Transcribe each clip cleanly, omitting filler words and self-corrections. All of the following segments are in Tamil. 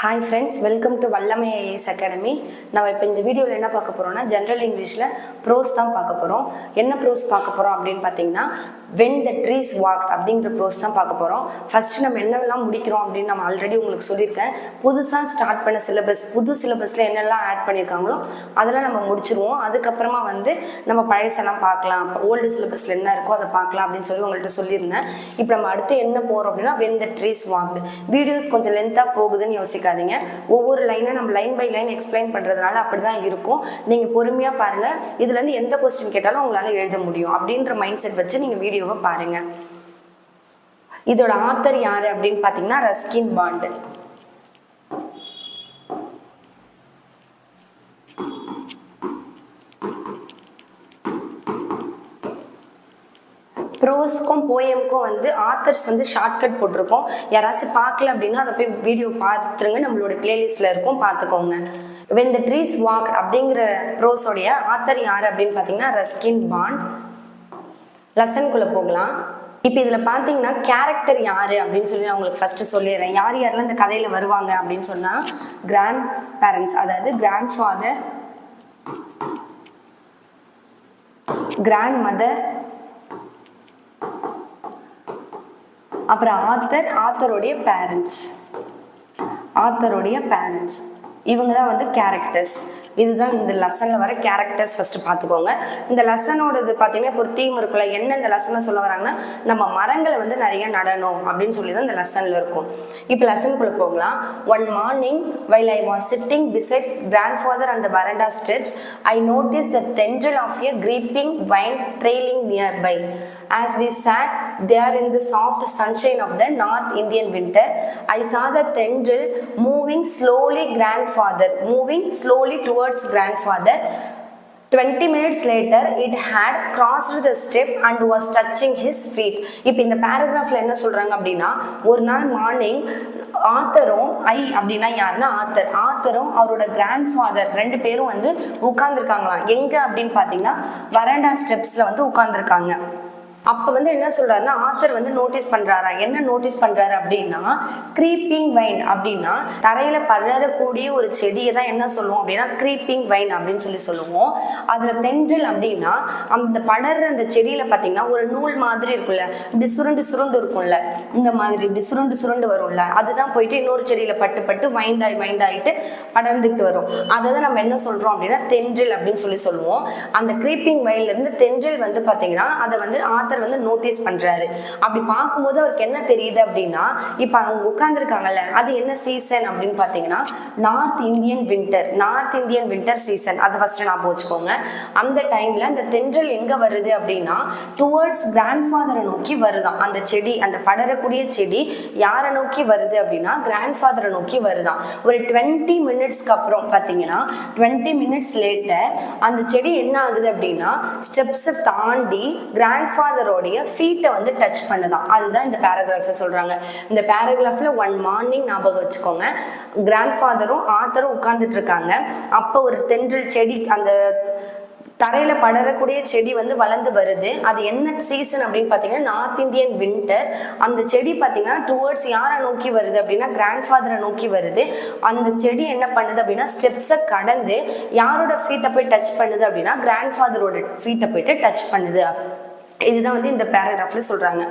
Hi friends, welcome to Vallamai IAS Academy. நம்ம இப்போ இந்த வீடியோவில் என்ன பார்க்க போகிறோம்னா ஜென்ரல் இங்கிலீஷில் ப்ரோஸ் தான் பார்க்க போகிறோம். என்ன ப்ரோஸ் பார்க்க போகிறோம் அப்படின்னு பார்த்தீங்கன்னா when the trees walked அப்படிங்கிற ப்ரோஸ் தான் பார்க்க போகிறோம். ஃபஸ்ட்டு நம்ம என்னெல்லாம் முடிக்கிறோம் அப்படின்னு நம்ம ஆல்ரெடி உங்களுக்கு சொல்லியிருக்கேன். புதுசாக ஸ்டார்ட் பண்ண சிலபஸ், புது சிலபஸில் என்னெல்லாம் ஆட் பண்ணியிருக்காங்களோ அதெல்லாம் நம்ம முடிச்சிருவோம். அதுக்கப்புறமா நம்ம பழைசெல்லாம் பார்க்கலாம், ஓல்டு சிலபஸில் என்ன இருக்கோ அதை பார்க்கலாம் அப்படின்னு சொல்லி உங்கள்கிட்ட சொல்லியிருந்தேன். இப்போ நம்ம அடுத்து என்ன போகிறோம் அப்படின்னா when the trees walked. Videos கொஞ்சம் லென்த்தாக போகுதுன்னு யோசிக்காதீங்க. ஒவ்வொரு லைனை நம்ம லைன் பை லைன் எக்ஸ்பிளைன் பண்ணுறதுனால அப்படி தான் இருக்கும். நீங்கள் பொறுமையாக பாருங்கள். இதுலேருந்து எந்த கொஸ்டின் கேட்டாலும் உங்களால் எழுத முடியும் அப்படின்ற மைண்ட் செட் வச்சு நீங்கள் வீடியோவை பாருங்கள். இதோட ஆத்தர் யார் அப்படின்னு பார்த்தீங்கன்னா ரஸ்கின் பாண்ட். ப்ரோஸ்க்கும் போயமுக்கும் ஆத்தர்ஸ் ஷார்ட்கட் போட்டிருக்கோம். யாராச்சும் பார்க்கல அப்படின்னா அதை போய் வீடியோ பார்த்துருங்க, நம்மளோட பிளேலிஸ்டில் இருக்கும், பார்த்துக்கோங்க. when the trees walked அப்படிங்கிற ப்ரோஸோடைய ஆத்தர் யார் அப்படின்னு பார்த்தீங்கன்னா ரஸ்கின் பாண்ட். லெசனுக்குள்ளே போகலாம். இப்போ இதில் பார்த்தீங்கன்னா கேரக்டர் யார் அப்படின்னு சொல்லி நான் உங்களுக்கு ஃபஸ்ட்டு சொல்லிடுறேன். யார் யாரெல்லாம் இந்த கதையில் வருவாங்க அப்படின்னு சொன்னால் கிராண்ட் பேரண்ட்ஸ், அதாவது கிராண்ட் ஃபாதர், கிராண்ட் மதர், அப்புறம் ஆத்தருடைய பேரண்ட்ஸ் இவங்க தான் கேரக்டர்ஸ். இதுதான் இந்த லெசனில் வர கேரக்டர்ஸ் ஃபஸ்ட்டு பார்த்துக்கோங்க. இந்த லெசனோடது பார்த்தீங்கன்னா இப்போ ஒரு தீம் இருக்குல்ல, என்ன இந்த லெசனை சொல்ல வராங்கன்னா நம்ம மரங்களை நிறைய நடணும் அப்படின்னு சொல்லி தான் இந்த லெசனில் இருக்கும். இப்போ லெசனுக்குள்ளே போகலாம். One morning while I was sitting beside grandfather on the veranda steps, I noticed the tendril of a creeping vine trailing nearby. As we sat there in the soft sunshine of the North Indian winter, I saw the tendril moving slowly towards grandfather. 20 minutes later, it had crossed the step and was touching his feet. இப்போ இந்த பேராகிராஃபில் என்ன சொல்கிறாங்க அப்படின்னா, ஒரு நாள் மார்னிங் ஆத்தரும் அப்படின்னா யாருன்னா ஆத்தரும் அவரோட கிராண்ட் ஃபாதர் ரெண்டு பேரும் உட்கார்ந்துருக்காங்களாம். எங்கே அப்படின்னு பார்த்தீங்கன்னா வராண்டா ஸ்டெப்ஸில் உட்கார்ந்துருக்காங்க. அப்போ என்ன சொல்கிறாருன்னா ஆத்தர் நோட்டீஸ் பண்ணுறாரா, என்ன நோட்டீஸ் பண்ணுறாரு அப்படின்னா க்ரீப்பிங் வைன் அப்படின்னா தரையில் படரக்கூடிய ஒரு செடியை தான் என்ன சொல்லுவோம் அப்படின்னா க்ரீப்பிங் வைன் அப்படின்னு சொல்லி சொல்லுவோம். அதில் தென்றல் அப்படின்னா அந்த படர்ற அந்த செடியில் பார்த்தீங்கன்னா ஒரு நூல் மாதிரி இருக்குல்ல, இப்படி சுருண்டு இருக்கும்ல, இந்த மாதிரி இப்படி சுருண்டு வரும்ல, அதுதான் போயிட்டு இன்னொரு செடியில் பட்டு வைண்டாயிட்டு படர்ந்துக்கிட்டு வரும். அதை தான் நம்ம என்ன சொல்கிறோம் அப்படின்னா தென்றல் அப்படின்னு சொல்லி சொல்லுவோம். அந்த க்ரீப்பிங் வைன்லேருந்து தென்றல் பார்த்தீங்கன்னா அதை ஆத்தர் நோட்டீஸ் பண்றாரு. அப்படி பார்க்கும்போது அவருக்கு என்ன தெரியுது அப்படின்னா, இப்ப அவங்க உட்கார்ந்துருக்காங்கல்ல, அது என்ன சீசன் அப்படின்னு பார்த்தீங்கன்னா நார்த் இந்தியன் வின்டர் சீசன். அதை ஃபர்ஸ்ட் ஞாபகம் வச்சுக்கோங்க. அந்த டைம்ல அந்த தென்றல் எங்க வருது அப்படின்னா டுவர்ட்ஸ் கிராண்ட்ஃபாதரை நோக்கி வருதான். அந்த செடி, அந்த படரக்கூடிய செடி யாரை நோக்கி வருது அப்படின்னா கிராண்ட்ஃபாதரை நோக்கி வருதான். ஒரு 20 மினிட்ஸ்க்கு அப்புறம் பார்த்தீங்கன்னா 20 மினிட்ஸ் லேட்டர் அந்த செடி என்ன ஆகுது அப்படின்னா ஸ்டெப்ஸை தாண்டி கிராண்ட்ஃபாதர் ஃபீட்டை டச் பண்ணுதான். அதுதான் இந்த பேராகிராஃபை சொல்றாங்க. இந்த பேராகிராஃப்ல ஒன் மார்னிங் ஞாபகம் வச்சுக்கோங்க. கிராண்ட்ஃபாதரும் ஆத்தரும் உட்கார்ந்துட்டு இருக்காங்க. அப்போ ஒரு தென்றல் செடி, அந்த தரையில படரக்கூடிய செடி வளர்ந்து வருது. அது என்ன சீசன் அப்படின்னு பார்த்தீங்கன்னா நார்த் இந்தியன் வின்டர். அந்த செடி பார்த்தீங்கன்னா டுவர்ட்ஸ் யாரை நோக்கி வருது அப்படின்னா கிராண்ட்ஃபாதரை நோக்கி வருது. அந்த செடி என்ன பண்ணுது அப்படின்னா ஸ்டெப்ஸை கடந்து யாரோட ஃபீட்டை போய் டச் பண்ணுது அப்படின்னா கிராண்ட்ஃபாதரோட ஃபீட்டை போயிட்டு டச் பண்ணுது. இதுதான் இந்த பேராகிராஃப்ல சொல்றாங்க.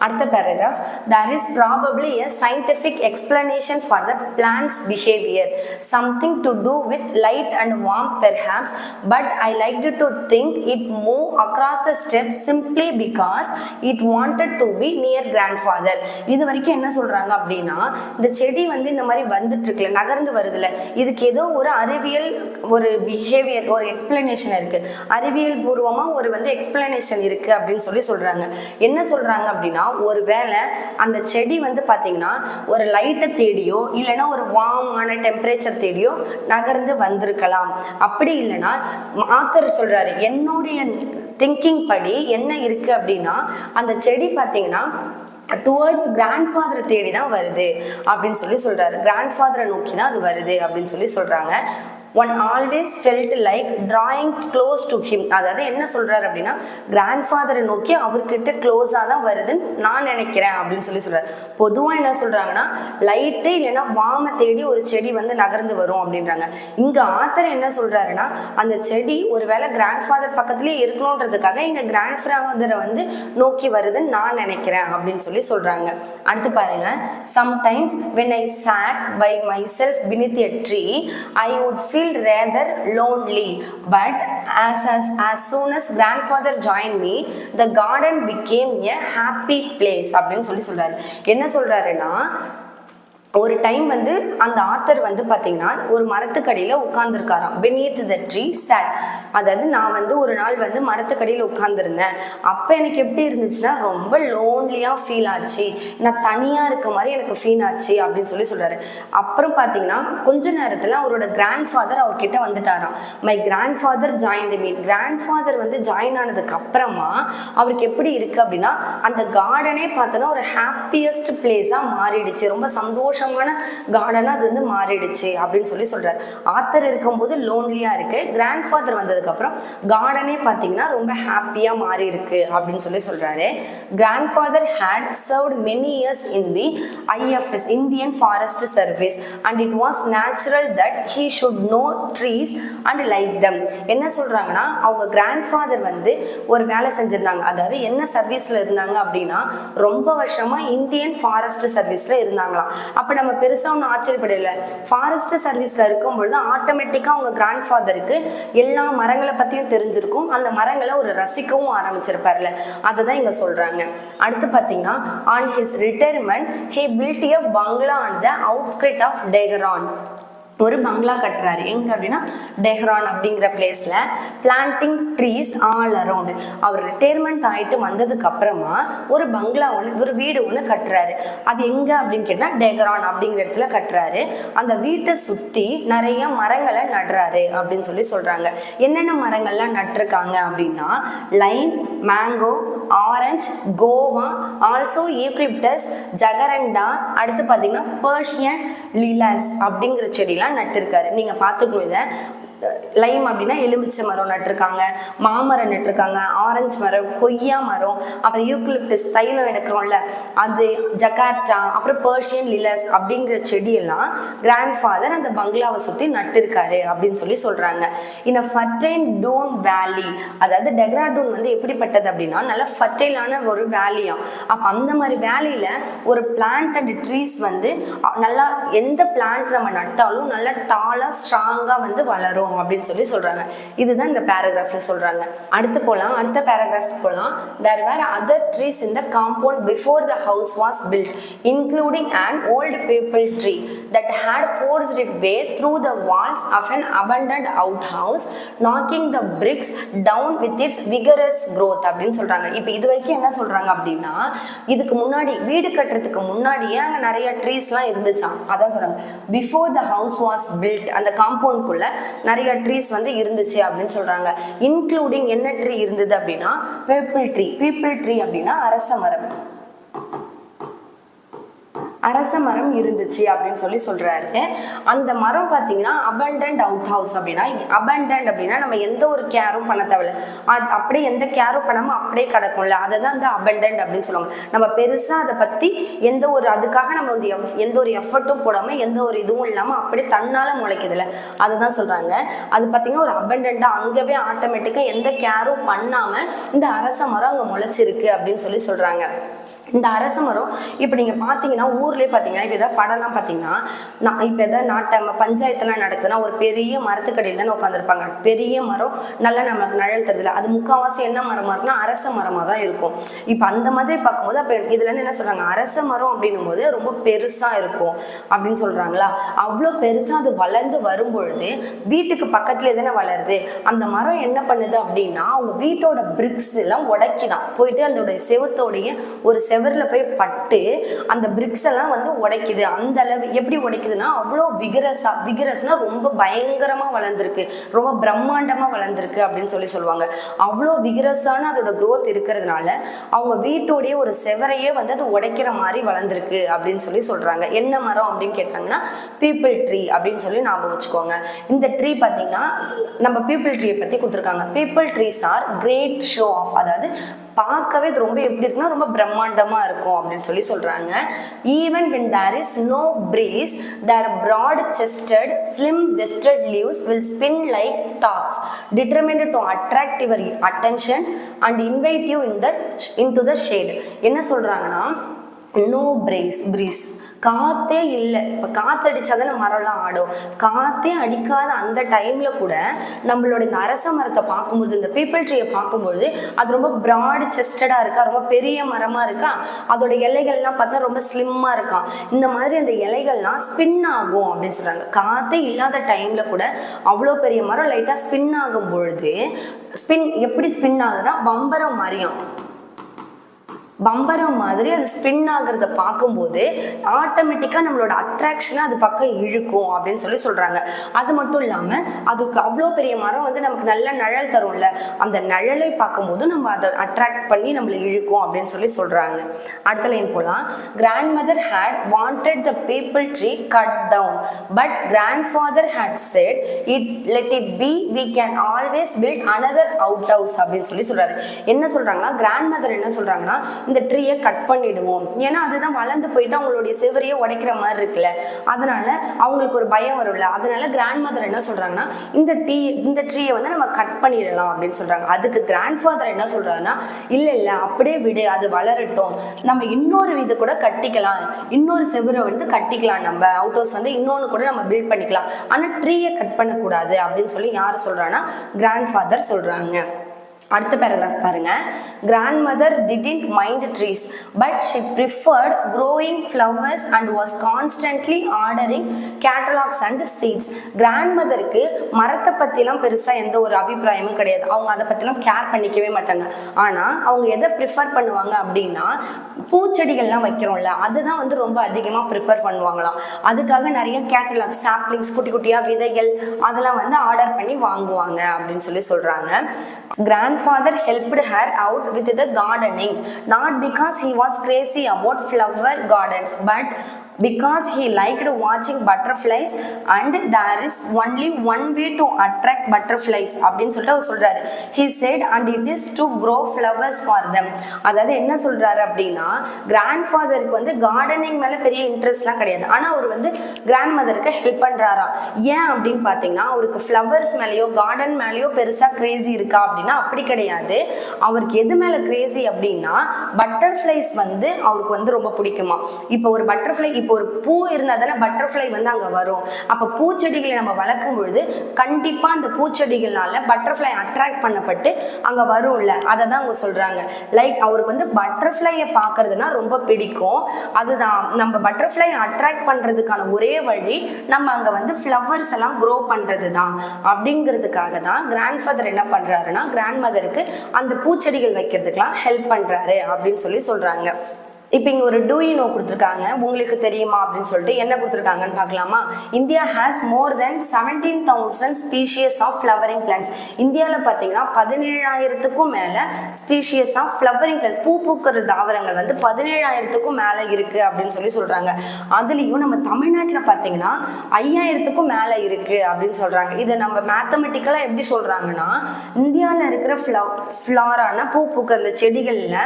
அடுத்த paragraph, there is probably a scientific explanation for the plant's behavior, something to do with light and warmth perhaps, but I liked to think it moved across the steps simply because it wanted to be near grandfather. இது வரைக்கும் என்ன சொல்றாங்க அப்படின்னா இந்த செடி இந்த மாதிரி வந்துட்டு இருக்குல்ல, நகர்ந்து வருதுல, இதுக்கு ஏதோ ஒரு அறிவியல், ஒரு பிஹேவியர், ஒரு எக்ஸ்பிளனேஷன் இருக்கு, அறிவியல் பூர்வமா ஒரு எக்ஸ்பிளனேஷன் இருக்கு அப்படின்னு சொல்லி சொல்றாங்க. என்ன சொல்றாங்க அப்படின்னா ஒருவேளை அந்த செடி பார்த்தீங்கன்னா ஒரு லைட்டை தேடியோ இல்லைன்னா ஒரு வார்மான டெம்பரேச்சர் தேடியோ நகர்ந்து வந்திருக்கலாம். அப்படி இல்லைன்னா ஆத்தர் சொல்றாரு என்னுடைய திங்கிங் படி என்ன இருக்கு அப்படின்னா அந்த செடி பார்த்தீங்கன்னா டுவர்ட்ஸ் கிராண்ட்ஃபாதரை தேடி தான் வருது அப்படின்னு சொல்லி சொல்றாரு. கிராண்ட்ஃபாதரை நோக்கி தான் அது வருது அப்படின்னு சொல்லி சொல்றாங்க. One always felt like drawing close to him. அதாவது என்ன சொல்கிறார் அப்படின்னா கிராண்ட்ஃபாதரை நோக்கி அவர்கிட்ட க்ளோஸாக தான் வருதுன்னு நான் நினைக்கிறேன் அப்படின்னு சொல்கிறார். பொதுவாக என்ன சொல்கிறாங்கன்னா லைட்டு இல்லைன்னா வாமை தேடி ஒரு செடி வந்து நகர்ந்து வரும் அப்படின்றாங்க. இங்கே ஆத்தர் என்ன சொல்கிறாருன்னா அந்த செடி ஒரு வேளை கிராண்ட்ஃபாதர் பக்கத்துலேயே இருக்கணுன்றதுக்காக இங்கே கிராண்ட்ஃபாதரை வந்து நோக்கி வருதுன்னு நான் நினைக்கிறேன் அப்படின்னு சொல்கிறாங்க. அடுத்து பாருங்க, sometimes when I sat by myself beneath a tree I would feel rather lonely, but as soon as grandfather joined me the garden became a happy place அப்படின்னு சொல்றாரு. என்ன சொல்றாருன்னா ஒரு டைம் வந்து அந்த ஆத்தர் வந்து பார்த்தீங்கன்னா ஒரு மரத்துக்கடியில் உட்கார்ந்துருக்காராம். beneath the tree sat, அதாவது நான் வந்து ஒரு நாள் வந்து மரத்துக்கடியில் உட்கார்ந்துருந்தேன். அப்போ எனக்கு எப்படி இருந்துச்சுன்னா ரொம்ப லோன்லியாக ஃபீல் ஆச்சு, நான் தனியாக இருக்க மாதிரி எனக்கு ஃபீல் ஆச்சு அப்படின்னு சொல்கிறாரு. அப்புறம் பார்த்தீங்கன்னா கொஞ்ச நேரத்தில் அவரோட கிராண்ட்ஃபாதர் அவர்கிட்ட வந்துட்டாராம். My grandfather join me. Grandfather வந்து ஜாயின் ஆனதுக்கு அப்புறமா அவருக்கு எப்படி இருக்குது அப்படின்னா அந்த கார்டனே பார்த்தோன்னா ஒரு ஹாப்பியஸ்ட் பிளேஸாக மாறிடுச்சு, ரொம்ப சந்தோஷமான கார்டனா அது வந்து மாறிடுச்சு அப்படின்னு சொல்றாரு. ஆத்தர் இருக்கும்போது லோன்லியா இருக்கு, கிராண்ட்ஃபாதர் வந்ததுக்கு அப்புறம் கார்டனே பார்த்தீங்கன்னா ரொம்ப ஹாப்பியா மாறி இருக்கு அப்படின்னு சொல்றாரு. Grandfather had served many years in the IFS Indian Forest Service and it was natural that he should know trees and like them. என்ன சொல்றாங்கன்னா அவங்க கிராண்ட்ஃபாதர் வந்து ஒரு வேலை செஞ்சிருந்தாங்க. அதாவது என்ன சர்வீஸ்ல இருந்தாங்க அப்படின்னா ரொம்ப வருஷமா இந்தியன் ஃபாரஸ்ட் சர்வீஸ்ல இருந்தாங்களாம். அப்போ நம்ம பெருசாக ஒன்றும் ஆச்சரியப்படலை. ஃபாரஸ்ட் சர்வீஸில் இருக்கும்பொழுது ஆட்டோமேட்டிக்காக அவங்க கிராண்ட்ஃபாதருக்கு எல்லா மரங்களை பற்றியும் தெரிஞ்சிருக்கும், அந்த மரங்களை ஒரு ரசிக்கவும் ஆரம்பிச்சிருப்பார்ல, அதை தான் இங்கே சொல்கிறாங்க. அடுத்து பார்த்தீங்கன்னா on his retirement he built a bungalow on the outskirts of Tehran. ஒரு பங்களா கட்டுறாரு. எங்கே அப்படின்னா டெஹ்ரான் அப்படிங்கிற பிளேஸில். Planting trees all around. அவர் ரிட்டையர்மெண்ட் ஆகிட்டு வந்ததுக்கு அப்புறமா ஒரு பங்களா ஒன்று, ஒரு வீடு ஒன்று கட்டுறாரு. அது எங்கே அப்படின்னு கேட்டால் டெஹ்ரான் அப்படிங்கிற இடத்துல கட்டுறாரு. அந்த வீட்டை சுற்றி நிறைய மரங்களை நடுறாரு அப்படின்னு சொல்கிறாங்க. என்னென்ன மரங்கள்லாம் நட்டிருக்காங்க அப்படின்னா Lime, mango, orange, Goa, also eucalyptus, jacaranda, அடுத்து பார்த்தீங்கன்னா பர்ஷியன் லிலாஸ் அப்படிங்கிற செடிலாம் நட்டிருக்காரு. நீங்கள் பார்த்துக்கணும். இதை லைம் அப்படின்னா எலுமிச்சை மரம் நட்டிருக்காங்க, மாமரம் நட்டிருக்காங்க, ஆரஞ்சு மரம், கொய்யா மரம், அப்புறம் யூக்லிப்டஸ் தைலம் எடுக்கிறோம்ல அது, ஜகார்டா, அப்புறம் பர்ஷியன் லிலஸ் அப்படிங்கிற செடியெல்லாம் கிராண்ட்ஃபாதர் அந்த பங்களாவை சுற்றி நட்டிருக்காரு அப்படின்னு சொல்கிறாங்க. இன் அ ஃபர்டைல் டூன் வேலி, அதாவது டெஹ்ராடூன் வந்து எப்படிப்பட்டது அப்படின்னா நல்ல ஃபர்டைலான ஒரு வேலியாம். அப்போ அந்த மாதிரி வேலியில் ஒரு பிளான்ட் அண்ட் ட்ரீஸ் வந்து நல்லா எந்த பிளான்ட் நம்ம நட்டாலும் நல்லா டாலாக ஸ்ட்ராங்காக வந்து வளரும் அப்படின்னு சொல்றாங்க. இதுதான் இந்த பேராகிராஃப்ல சொல்றாங்க. அடுத்து போலாம், அடுத்த பேராகிராஃப் போலாம். There were other trees in the compound before the house was built, including an old maple tree that had forced its way through the walls of an abandoned outhouse, knocking the bricks down with its vigorous growth அப்படின்னு சொல்றாங்க. இப்போ இது வரைக்கும் என்ன சொல்றாங்க அப்படின்னா இதுக்கு முன்னாடி வீடு கட்டுறதுக்கு முன்னாடியே அங்கே நிறைய ட்ரீஸ்லாம் இருந்துச்சாம். அதான் சொல்றாங்க before the house was built, அந்த காம்பவுண்ட்குள்ள நிறைய ட்ரீஸ் வந்து இருந்துச்சு அப்படின்னு சொல்றாங்க. இன்க்ளூடிங் என்ன ட்ரீ இருந்தது அப்படின்னா பீப்பிள் ட்ரீ. பீப்பிள் ட்ரீ அப்படின்னா அரச மரம். அரச மரம் இருந்துச்சு அப்படின்னு சொல்றாரு. அந்த மரம் பார்த்தீங்கன்னா அபண்டன்ட் அவுட் ஹவுஸ். அப்படின்னா அபண்டன்ட் அப்படின்னா நம்ம எந்த ஒரு கேரும் பண்ண தேவையில்ல, அப்படியே எந்த கேரும் பண்ணாமல் அப்படியே கிடக்கும்ல, அதை தான் வந்து அபண்டன்ட் அப்படின்னு சொல்லுவாங்க. நம்ம பெருசாக அதை பற்றி எந்த ஒரு அதுக்காக நம்ம வந்து எந்த ஒரு எஃபர்ட்டும் போடாமல் எந்த ஒரு இதுவும் இல்லாமல் அப்படியே தன்னால் முளைக்குதுல்ல, அதுதான் சொல்கிறாங்க. அது பார்த்தீங்கன்னா ஒரு அபண்டன்ட்டாக அங்கேவே ஆட்டோமேட்டிக்காக எந்த கேரும் பண்ணாமல் இந்த அரச மரம் அங்கே முளைச்சிருக்கு அப்படின்னு சொல்கிறாங்க. இந்த அரச மரம் இப்போ நீங்கள் பார்த்தீங்கன்னா ஊர்லேயே பார்த்தீங்கன்னா இப்போ எதாவது படம்லாம் பார்த்தீங்கன்னா இப்போ எதாவது நாட்டை பஞ்சாயத்துலாம் நடக்குதுன்னா ஒரு பெரிய மரத்துக்கடியில் தானே உட்காந்துருப்பாங்க. பெரிய மரம் நல்லா நமக்கு நிழல் தருதில்ல, அது முக்கால்வாசி என்ன மரமாக இருக்குன்னா அரச மரமாக தான் இருக்கும். இப்போ அந்த மாதிரி பார்க்கும்போது அப்போ இதுலேருந்து என்ன சொல்கிறாங்க, அரச மரம் அப்படின்னும் போது ரொம்ப பெருசாக இருக்கும் அப்படின்னு சொல்கிறாங்களா. அவ்வளோ பெருசாக அது வளர்ந்து வரும்பொழுது வீட்டுக்கு பக்கத்துலேயே தானே வளருது. அந்த மரம் என்ன பண்ணுது அப்படின்னா அவங்க வீட்டோட பிரிக்ஸ் எல்லாம் உடைக்கிதான் போயிட்டு அதோடைய செவத்தோடைய ஒரு செவரில் போய் பட்டு அந்த பிரிக்ஸ் எல்லாம் தான் வந்து உடைக்குது. அந்த அளவு எப்படி உடைக்குதுன்னா அவ்வளோ விகரஸ்னா ரொம்ப பயங்கரமாக வளர்ந்துருக்கு, ரொம்ப பிரம்மாண்டமாக வளர்ந்துருக்கு அப்படின்னு சொல்லுவாங்க. அவ்வளோ விகரஸான அதோட க்ரோத் இருக்கிறதுனால அவங்க வீட்டோடைய ஒரு செவரையே வந்து அது உடைக்கிற மாதிரி வளர்ந்துருக்கு அப்படின்னு சொல்கிறாங்க. என்ன மரம் அப்படின்னு கேட்டாங்கன்னா பீப்பிள் ட்ரீ அப்படின்னு சொல்லி ஞாபகம் வச்சுக்கோங்க. இந்த ட்ரீ பார்த்தீங்கன்னா நம்ம பீப்பிள் ட்ரீயை பற்றி கொடுத்துருக்காங்க. People trees are great show off, அதாவது பார்க்கவே இது ரொம்ப எப்படி இருக்குன்னா ரொம்ப பிரம்மாண்டமாக இருக்கும் அப்படின்னு சொல்கிறாங்க. Even when there is no breeze, their broad chested slim vested leaves will spin like tops, determined to attract your attention and invite you into the shade. என்ன சொல்கிறாங்கன்னா no breeze, காற்றே இல்லை. இப்போ காற்றடிச்சாதான் மரம்லாம் ஆடும். காற்றே அடிக்காத அந்த டைமில் கூட நம்மளோட இந்த அரச மரத்தை பார்க்கும்போது, இந்த பீப்பிள் ட்ரீயை பார்க்கும்போது அது ரொம்ப ப்ராட் செஸ்டடாக இருக்கா, ரொம்ப பெரிய மரமாக இருக்கா, அதோட இலைகள்லாம் பார்த்தா ரொம்ப ஸ்லிம்மாக இருக்கா. இந்த மாதிரி அந்த இலைகள்லாம் ஸ்பின் ஆகும் அப்படின்னு சொல்கிறாங்க. காற்றே இல்லாத டைமில் கூட அவ்வளோ பெரிய மரம் லைட்டாக ஸ்பின் ஆகும் பொழுது, எப்படி ஸ்பின் ஆகுதுன்னா பம்பரம் மாதிரி அது ஸ்பின் ஆகிறத பார்க்கும்போது ஆட்டோமேட்டிக்காக நம்மளோட அட்ராக்ஷனை அது பக்கம் இழுக்கும் அப்படின்னு சொல்கிறாங்க. அது மட்டும் இல்லாமல் அதுக்கு அவ்வளோ பெரிய மரம் வந்து நமக்கு நல்ல நிழல் தரும்ல, அந்த நிழலை பார்க்கும்போது நம்ம அதை அட்ராக்ட் பண்ணி நம்மளை இழுக்கும் அப்படின்னு சொல்கிறாங்க. அடுத்த லைன் போகலாம். Grandmother had wanted the people tree cut down but grandfather had said let it be, we can always build another outhouse அப்படின்னு சொல்கிறாரு. என்ன சொல்கிறாங்கன்னா கிராண்ட் மதர் என்ன சொல்கிறாங்கன்னா இந்த ட்ரீயை கட் பண்ணிடுவோம், ஏன்னா அதுதான் வளர்ந்து போயிட்டு அவங்களுடைய செவரையே உடைக்கிற மாதிரி இருக்குல்ல, அதனால அவங்களுக்கு ஒரு பயம் வரும்ல, அதனால கிராண்ட் மதர் என்ன சொல்றாங்கன்னா இந்த ட்ரீயை வந்து நம்ம கட் பண்ணிடலாம் அப்படின்னு சொல்றாங்க. அதுக்கு கிராண்ட் ஃபாதர் என்ன சொல்றாங்கன்னா இல்ல அப்படியே விடு, அது வளரட்டும், நம்ம இன்னொரு இது கூட கட்டிக்கலாம், இன்னொரு செவரை வந்து கட்டிக்கலாம், நம்ம அவுட் ஹவுஸ் வந்து இன்னொன்று கூட நம்ம பில்ட் பண்ணிக்கலாம், ஆனா ட்ரீயை கட் பண்ணக்கூடாது அப்படின்னு யார் சொல்றாங்கன்னா கிராண்ட் ஃபாதர் சொல்றாங்க. அடுத்த பேராகிராஃப் பாருங்க. grandmother didn't mind trees but she preferred growing flowers and was constantly ordering catalogs and seeds. grandmotherக்கு மரத்தை பற்றிலாம் பெருசாக எந்த ஒரு அபிப்பிராயமும் கிடையாது, அவங்க அதை பற்றிலாம் கேர் பண்ணிக்கவே மாட்டாங்க. ஆனால் அவங்க எதை ப்ரிஃபர் பண்ணுவாங்க அப்படின்னா பூச்செடிகள்லாம் வைக்கிறோம்ல, அதுதான் வந்து ரொம்ப அதிகமாக ப்ரிஃபர் பண்ணுவாங்களாம். அதுக்காக நிறைய கேட்டலாக்ஸ், சாப்ளிங்ஸ், குட்டி குட்டியாக விதைகள் அதெல்லாம் வந்து ஆர்டர் பண்ணி வாங்குவாங்க அப்படின்னு சொல்கிறாங்க. Grandfather helped her out with the gardening, not because he was crazy about flower gardens, but because he liked watching butterflies and there is only one way to attract butterflies அப்படின்னு அவர் சொல்றாரு. He said and it is to grow flowers for them. அதாவது என்ன சொல்றாரு அப்படின்னா கிராண்ட்ஃபாதருக்கு வந்து கார்டனிங் மேல பெரிய இன்ட்ரெஸ்ட்லாம் கிடையாது, ஆனா அவர் வந்து கிராண்ட் மதருக்கு ஹெல்ப் பண்றாரா. ஏன் அப்படின்னு பார்த்தீங்கன்னா அவருக்கு ஃப்ளவர்ஸ் மேலேயோ கார்டன் மேலேயோ பெருசா கிரேசி இருக்கா அப்படின்னா அப்படி கிடையாது. அவருக்கு எது மேல கிரேசி அப்படின்னா பட்டர்ஃப்ளைஸ் வந்து அவருக்கு வந்து ரொம்ப பிடிக்குமா. இப்போ ஒரு பட்டர்ஃப்ளை, இப்போ ஒரு பூ இருந்தால் தானே பட்டர்ஃப்ளை வந்து அங்கே வரும். அப்போ பூச்செடிகளை நம்ம வளர்க்கும் பொழுது கண்டிப்பாக அந்த பூச்செடிகள்னால பட்டர்ஃப்ளை அட்ராக்ட் பண்ணப்பட்டு அங்கே வரும்ல, அதை தான் அவங்க சொல்கிறாங்க. லைக் அவருக்கு வந்து பட்டர்ஃப்ளையை பார்க்கறதுனா ரொம்ப பிடிக்கும். அதுதான் நம்ம பட்டர்ஃப்ளை அட்ராக்ட் பண்ணுறதுக்கான ஒரே வழி நம்ம அங்கே வந்து ஃப்ளவர்ஸ் எல்லாம் க்ரோ பண்ணுறது தான். அப்படிங்கிறதுக்காக தான் கிராண்ட்ஃபாதர் என்ன பண்ணுறாருன்னா கிராண்ட் மதருக்கு அந்த பூச்செடிகள் வைக்கிறதுக்கெலாம் ஹெல்ப் பண்ணுறாரு அப்படின்னு சொல்கிறாங்க. இப்போ இங்கே ஒரு டூ யூ நோ கொடுத்துருக்காங்க, உங்களுக்கு தெரியுமா அப்படின்னு சொல்லிட்டு என்ன கொடுத்துருக்காங்கன்னு பார்க்கலாமா. India has more than 17,000 species of flowering plants. இந்தியாவில் பார்த்தீங்கன்னா 17,000க்கும் மேலே ஸ்பீஷியஸ் ஆஃப் ஃப்ளவரிங் பிளான்ஸ், பூ பூக்கிற தாவரங்கள் வந்து 17,000க்கும் மேலே இருக்குது அப்படின்னு சொல்கிறாங்க. அதுலேயும் நம்ம தமிழ்நாட்டில் பார்த்தீங்கன்னா 5,000க்கும் மேலே இருக்குது அப்படின்னு சொல்கிறாங்க. இதை நம்ம மேத்தமெட்டிக்கலாக எப்படி சொல்கிறாங்கன்னா இந்தியாவில் இருக்கிற ஃப்ளாரான பூ பூக்கிற அந்த செடிகளில்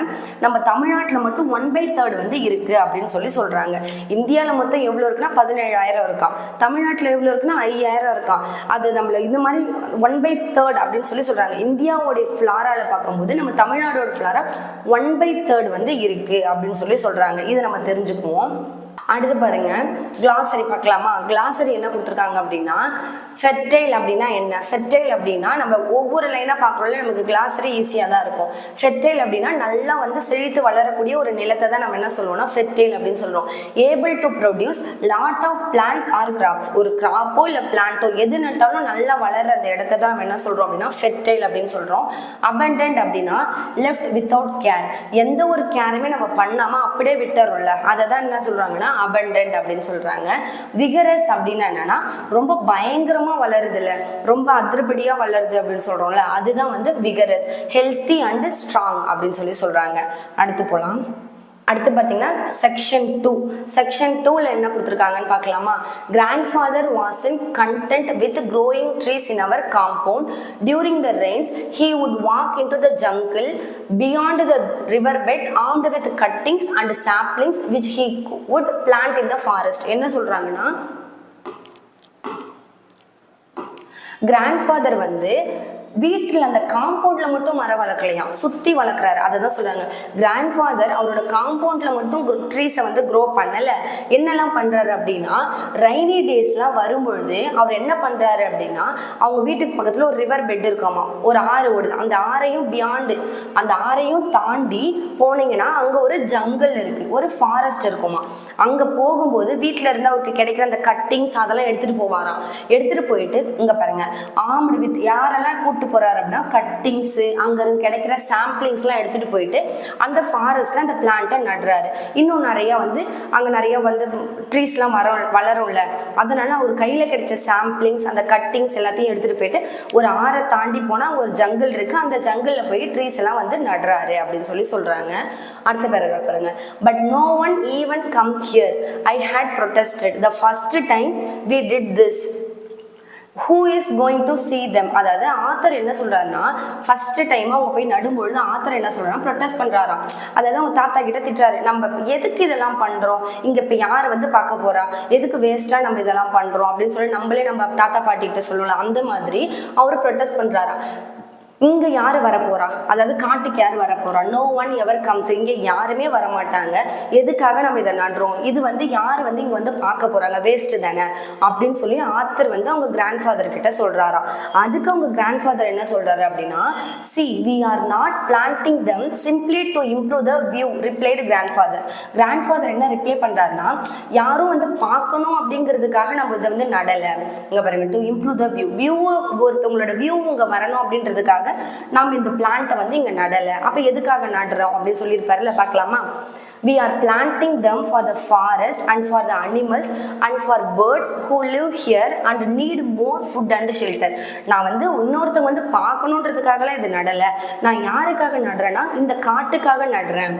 நம்ம தமிழ்நாட்டில் மட்டும் 1/3 வந்து இருக்கு அப்படின்னு சொல்றாங்க. இந்தியாவில் மொத்தம் எவ்வளவு இருக்குன்னா 17,000 இருக்கா, தமிழ்நாட்டில் எவ்வளவு இருக்குன்னா 5,000 இருக்கா. அது நம்மள இந்த மாதிரி 1/3 அப்படின்னு சொல்றாங்க. இந்தியாவோட ஃப்ளாரால பார்க்கும்போது நம்ம தமிழ்நாடோட ஃப்ளாரா 1/3 வந்து இருக்கு அப்படின்னு சொல்றாங்க. இதை நம்ம தெரிஞ்சுக்குவோம். அடுத்து பாருங்க கிளாசரி பார்க்கலாமா. கிளாசரி என்ன கொடுத்துருக்காங்க அப்படின்னா ஃபெர்டைல் அப்படின்னா என்ன. ஃபெர்டைல் அப்படின்னா நம்ம ஒவ்வொரு லைனாக பார்க்குறோம்ல, நமக்கு கிளாசரி ஈஸியாக தான் இருக்கும். ஃபெர்டைல் அப்படின்னா நல்லா வந்து செழித்து வளரக்கூடிய ஒரு நிலத்தை தான் நம்ம என்ன சொல்லுவோம்னா ஃபெர்டைல் அப்படின்னு சொல்கிறோம். Able to produce lot of plants or crops. ஒரு கிராப்போ இல்லை பிளான்ட்டோ எது நட்டாலும் நல்லா வளர்ற அந்த இடத்த தான் நம்ம என்ன சொல்கிறோம் அப்படின்னா ஃபெர்டைல் அப்படின்னு சொல்கிறோம். அபண்டன்ட் அப்படின்னா லெஃப்ட் வித்தவுட் கேர், எந்த ஒரு கேருமே நம்ம பண்ணாமல் அப்படியே விட்டுறோம்ல, அதை தான் என்ன சொல்கிறாங்கன்னா abundant அப்படின்னு சொல்றாங்க. vigorous அப்படின்னா என்னன்னா ரொம்ப பயங்கரமா வளருது இல்ல, ரொம்ப அதிரபடியா வளருது அப்படின்னு சொல்றோம்ல, அதுதான் வந்து vigorous. healthy and strong அப்படின்னு சொல்றாங்க. அடுத்து போலாம். அடுத்து பார்த்தீங்கன்னா செக்ஷன் 2ல என்ன கொடுத்துருக்காங்கன்னு பார்க்கலாமா. grandfather was in content with growing trees in our compound. During the rains he would walk into the jungle beyond the riverbed armed with cuttings and saplings which he would plant in the forest. என்ன சொல்றாங்கன்னா, grandfather வந்து வீட்டில் அந்த காம்பவுண்டில் மட்டும் மரம் வளர்க்கலையாம், சுற்றி வளர்க்குறாரு. அதை தான் சொல்கிறாங்க. கிராண்ட்ஃபாதர் அவரோட காம்பவுண்டில் மட்டும் ட்ரீஸை வந்து க்ரோ பண்ணலை, என்னெல்லாம் பண்ணுறாரு அப்படின்னா, ரைனி டேஸ்லாம் வரும்பொழுது அவர் என்ன பண்ணுறாரு அப்படின்னா, அவங்க வீட்டுக்கு பக்கத்தில் ஒரு ரிவர் பெட் இருக்காமா, ஒரு ஆறு ஓடுது, அந்த ஆறையும் பியாண்டு அந்த ஆறையும் தாண்டி போனீங்கன்னா அங்கே ஒரு ஜங்கல் இருக்குது, ஒரு ஃபாரஸ்ட் இருக்குமா. அங்கே போகும்போது வீட்டில் இருந்து அவருக்கு கிடைக்கிற அந்த கட்டிங்ஸ் அதெல்லாம் எடுத்துகிட்டு போவாராம். எடுத்துகிட்டு போயிட்டு இங்கே பாருங்கள், ஆம்டு வித் யாரெல்லாம் கூப்பிட்டு போகிறாரு அப்படின்னா, கட்டிங்ஸு அங்கேருந்து கிடைக்கிற சாம்பிளிங்ஸ்லாம் எடுத்துகிட்டு போயிட்டு அந்த ஃபாரஸ்ட்டில் அந்த பிளான்ட்டை நடுறாரு. இன்னும் நிறையா வந்து அங்கே நிறையா வந்து ட்ரீஸ்லாம் வளரும்ல, அதனால் அவர் கையில் கிடைச்ச சாம்பிளிங்ஸ் அந்த கட்டிங்ஸ் எல்லாத்தையும் எடுத்துகிட்டு போயிட்டு ஒரு ஆறை தாண்டி போனால் ஒரு ஜங்கிள் இருக்குது, அந்த ஜங்கிளில் போய் ட்ரீஸ் எல்லாம் வந்து நடுறாரு அப்படின்னு சொல்கிறாங்க. அடுத்த பேராகிராஃப் பாருங்க. But no one even come here. I had protested the first time we did this. Who is going to see them? அதாவது ஆத்தர் என்ன சொல்றாருன்னா, ஃபர்ஸ்ட் டைம் அவங்க போய் நடும்பொழுது ஆத்தர் என்ன சொல்றாருன்னா ப்ரொட்டஸ்ட் பண்றாராம். அதாவது அவங்க தாத்தா கிட்ட திட்டுறாரு, நம்ம எதுக்கு இதெல்லாம் பண்றோம், இங்க இப்ப யார் வந்து பார்க்க போறா, எதுக்கு வேஸ்டா நம்ம இதெல்லாம் பண்றோம் அப்படின்னு சொல்லி நம்மளே நம்ம தாத்தா பாட்டி கிட்ட சொல்லலாம். அந்த மாதிரி அவர் ப்ரொட்டஸ்ட் பண்றாரா. இங்கே யார் வரப்போறா, அதாவது காட்டுக்கு யார் வரப்போறா, நோ ஒன் எவர் கம்ஸ், இங்கே யாருமே வரமாட்டாங்க, எதுக்காக நம்ம இதை நடுறோம், இது வந்து யார் வந்து இங்கே வந்து பார்க்க போகிறாங்க, வேஸ்ட்டு தானே அப்படின்னு சொல்லி ஆத்தர் வந்து அவங்க கிராண்ட்ஃபாதர் கிட்ட சொல்கிறாரா. அதுக்கு அவங்க கிராண்ட்ஃபாதர் என்ன சொல்கிறாரு அப்படின்னா, see we are not planting them simply to improve the view replied grandfather. Grandfather என்ன ரிப்ளை பண்ணுறாருன்னா, யாரும் வந்து பார்க்கணும் அப்படிங்கிறதுக்காக நம்ம இதை வந்து நடலை, இங்கே பாருங்க, டு இம்ப்ரூவ் த வியூ ஒருத்தவங்களோட வியூ இங்கே வரணும் அப்படின்றதுக்காக நாம் இந்த பிளான்ட்டை வந்து இங்கே நடலை. அப்போ எதுக்காக நடுறோம் அப்படின்னு சொல்லியிருப்பாருல, பார்க்கலாமா. We are planting them for the forest and for the animals and for birds who live here and need more food and shelter. நான் வந்து இன்னொருத்தவங்க வந்து பார்க்கணுன்றதுக்காகலாம் இது நடலை, நான் யாருக்காக நடுறேன்னா இந்த காட்டுக்காக நடுறேன்.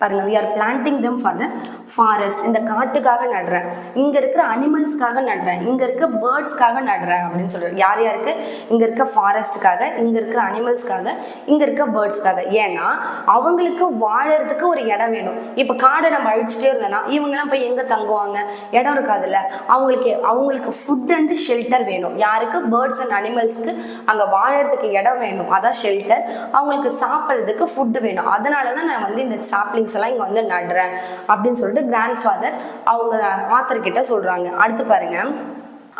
பாருங்க, we are planting them for the forest, இந்த காட்டுக்காக நடுறேன், இங்க இருக்கிற அனிமல்ஸ்க்காக நடுறேன், இங்க இருக்க பேர்ட்ஸ்க்காக நடுறேன் அப்படின்னு சொல்றேன். யார் யாருக்கு, இங்க இருக்க ஃபாரஸ்ட்டுக்காக, இங்க இருக்கிற அனிமல்ஸ்க்காக, இங்க இருக்க பேர்ட்ஸ்க்காக. ஏன்னா அவங்களுக்கு வாழறதுக்கு ஒரு இடம் வேணும். இப்போ காடை நம்ம அழிச்சுட்டே இருந்தோம்னா இவங்கெல்லாம் போய் எங்க தங்குவாங்க, இடம் இருக்காதுல்ல. அவங்களுக்கு ஃபுட் அண்ட் ஷெல்டர் வேணும். யாருக்கு, பேர்ட்ஸ் அண்ட் அனிமல்ஸ்க்கு அங்க வாழறதுக்கு இடம் வேணும், அதான் ஷெல்டர். அவங்களுக்கு சாப்பிட்றதுக்கு ஃபுட்டு வேணும். அதனால தான் நான் வந்து இந்த சாப்ளிங்ஸ் எல்லாம் இங்க வந்து நடுறேன் அப்படின்னு சொல்லிட்டு கிராண்ட்ஃபாதர் அவங்க ஆத்தர் கிட்ட சொல்றாங்க. அடுத்து பாருங்க,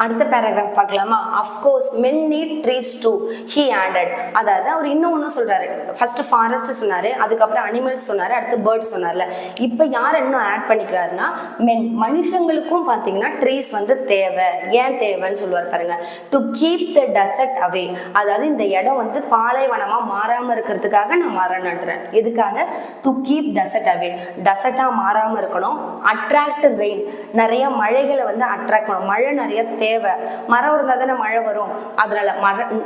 அடுத்த பேராகிராஃப் பார்க்கலாமா. Of course men need trees too he added. அதாவது அவர் இன்னும் ஒன்றும் சொல்கிறாரு. ஃபர்ஸ்ட் ஃபாரஸ்ட் சொன்னார், அதுக்கப்புறம் அனிமல்ஸ் சொன்னார், அடுத்து பேர்ட்ஸ் சொன்னார்ல. இப்போ யார் இன்னும் ஆட் பண்ணிக்கிறாருன்னா மென், மனுஷங்களுக்கும் பார்த்தீங்கன்னா ட்ரீஸ் வந்து தேவை. ஏன் தேவைன்னு சொல்லுவார் பாருங்க. டு கீப் த டெசர்ட் அவே, அதாவது இந்த இடம் வந்து பாலைவனமாக மாறாமல் இருக்கிறதுக்காக நான் மரம் நடுறேன். எதுக்காக, டு கீப் டெசர்ட் அவே, டெசர்ட்டாக மாறாமல் இருக்கணும். அட்ராக்ட் ரெயின், நிறைய மழைகளை வந்து அட்ராக்ட் பண்ணணும், மழை நிறைய தேவை. மரம் இருந்தால் தானே மழை வரும், அதனால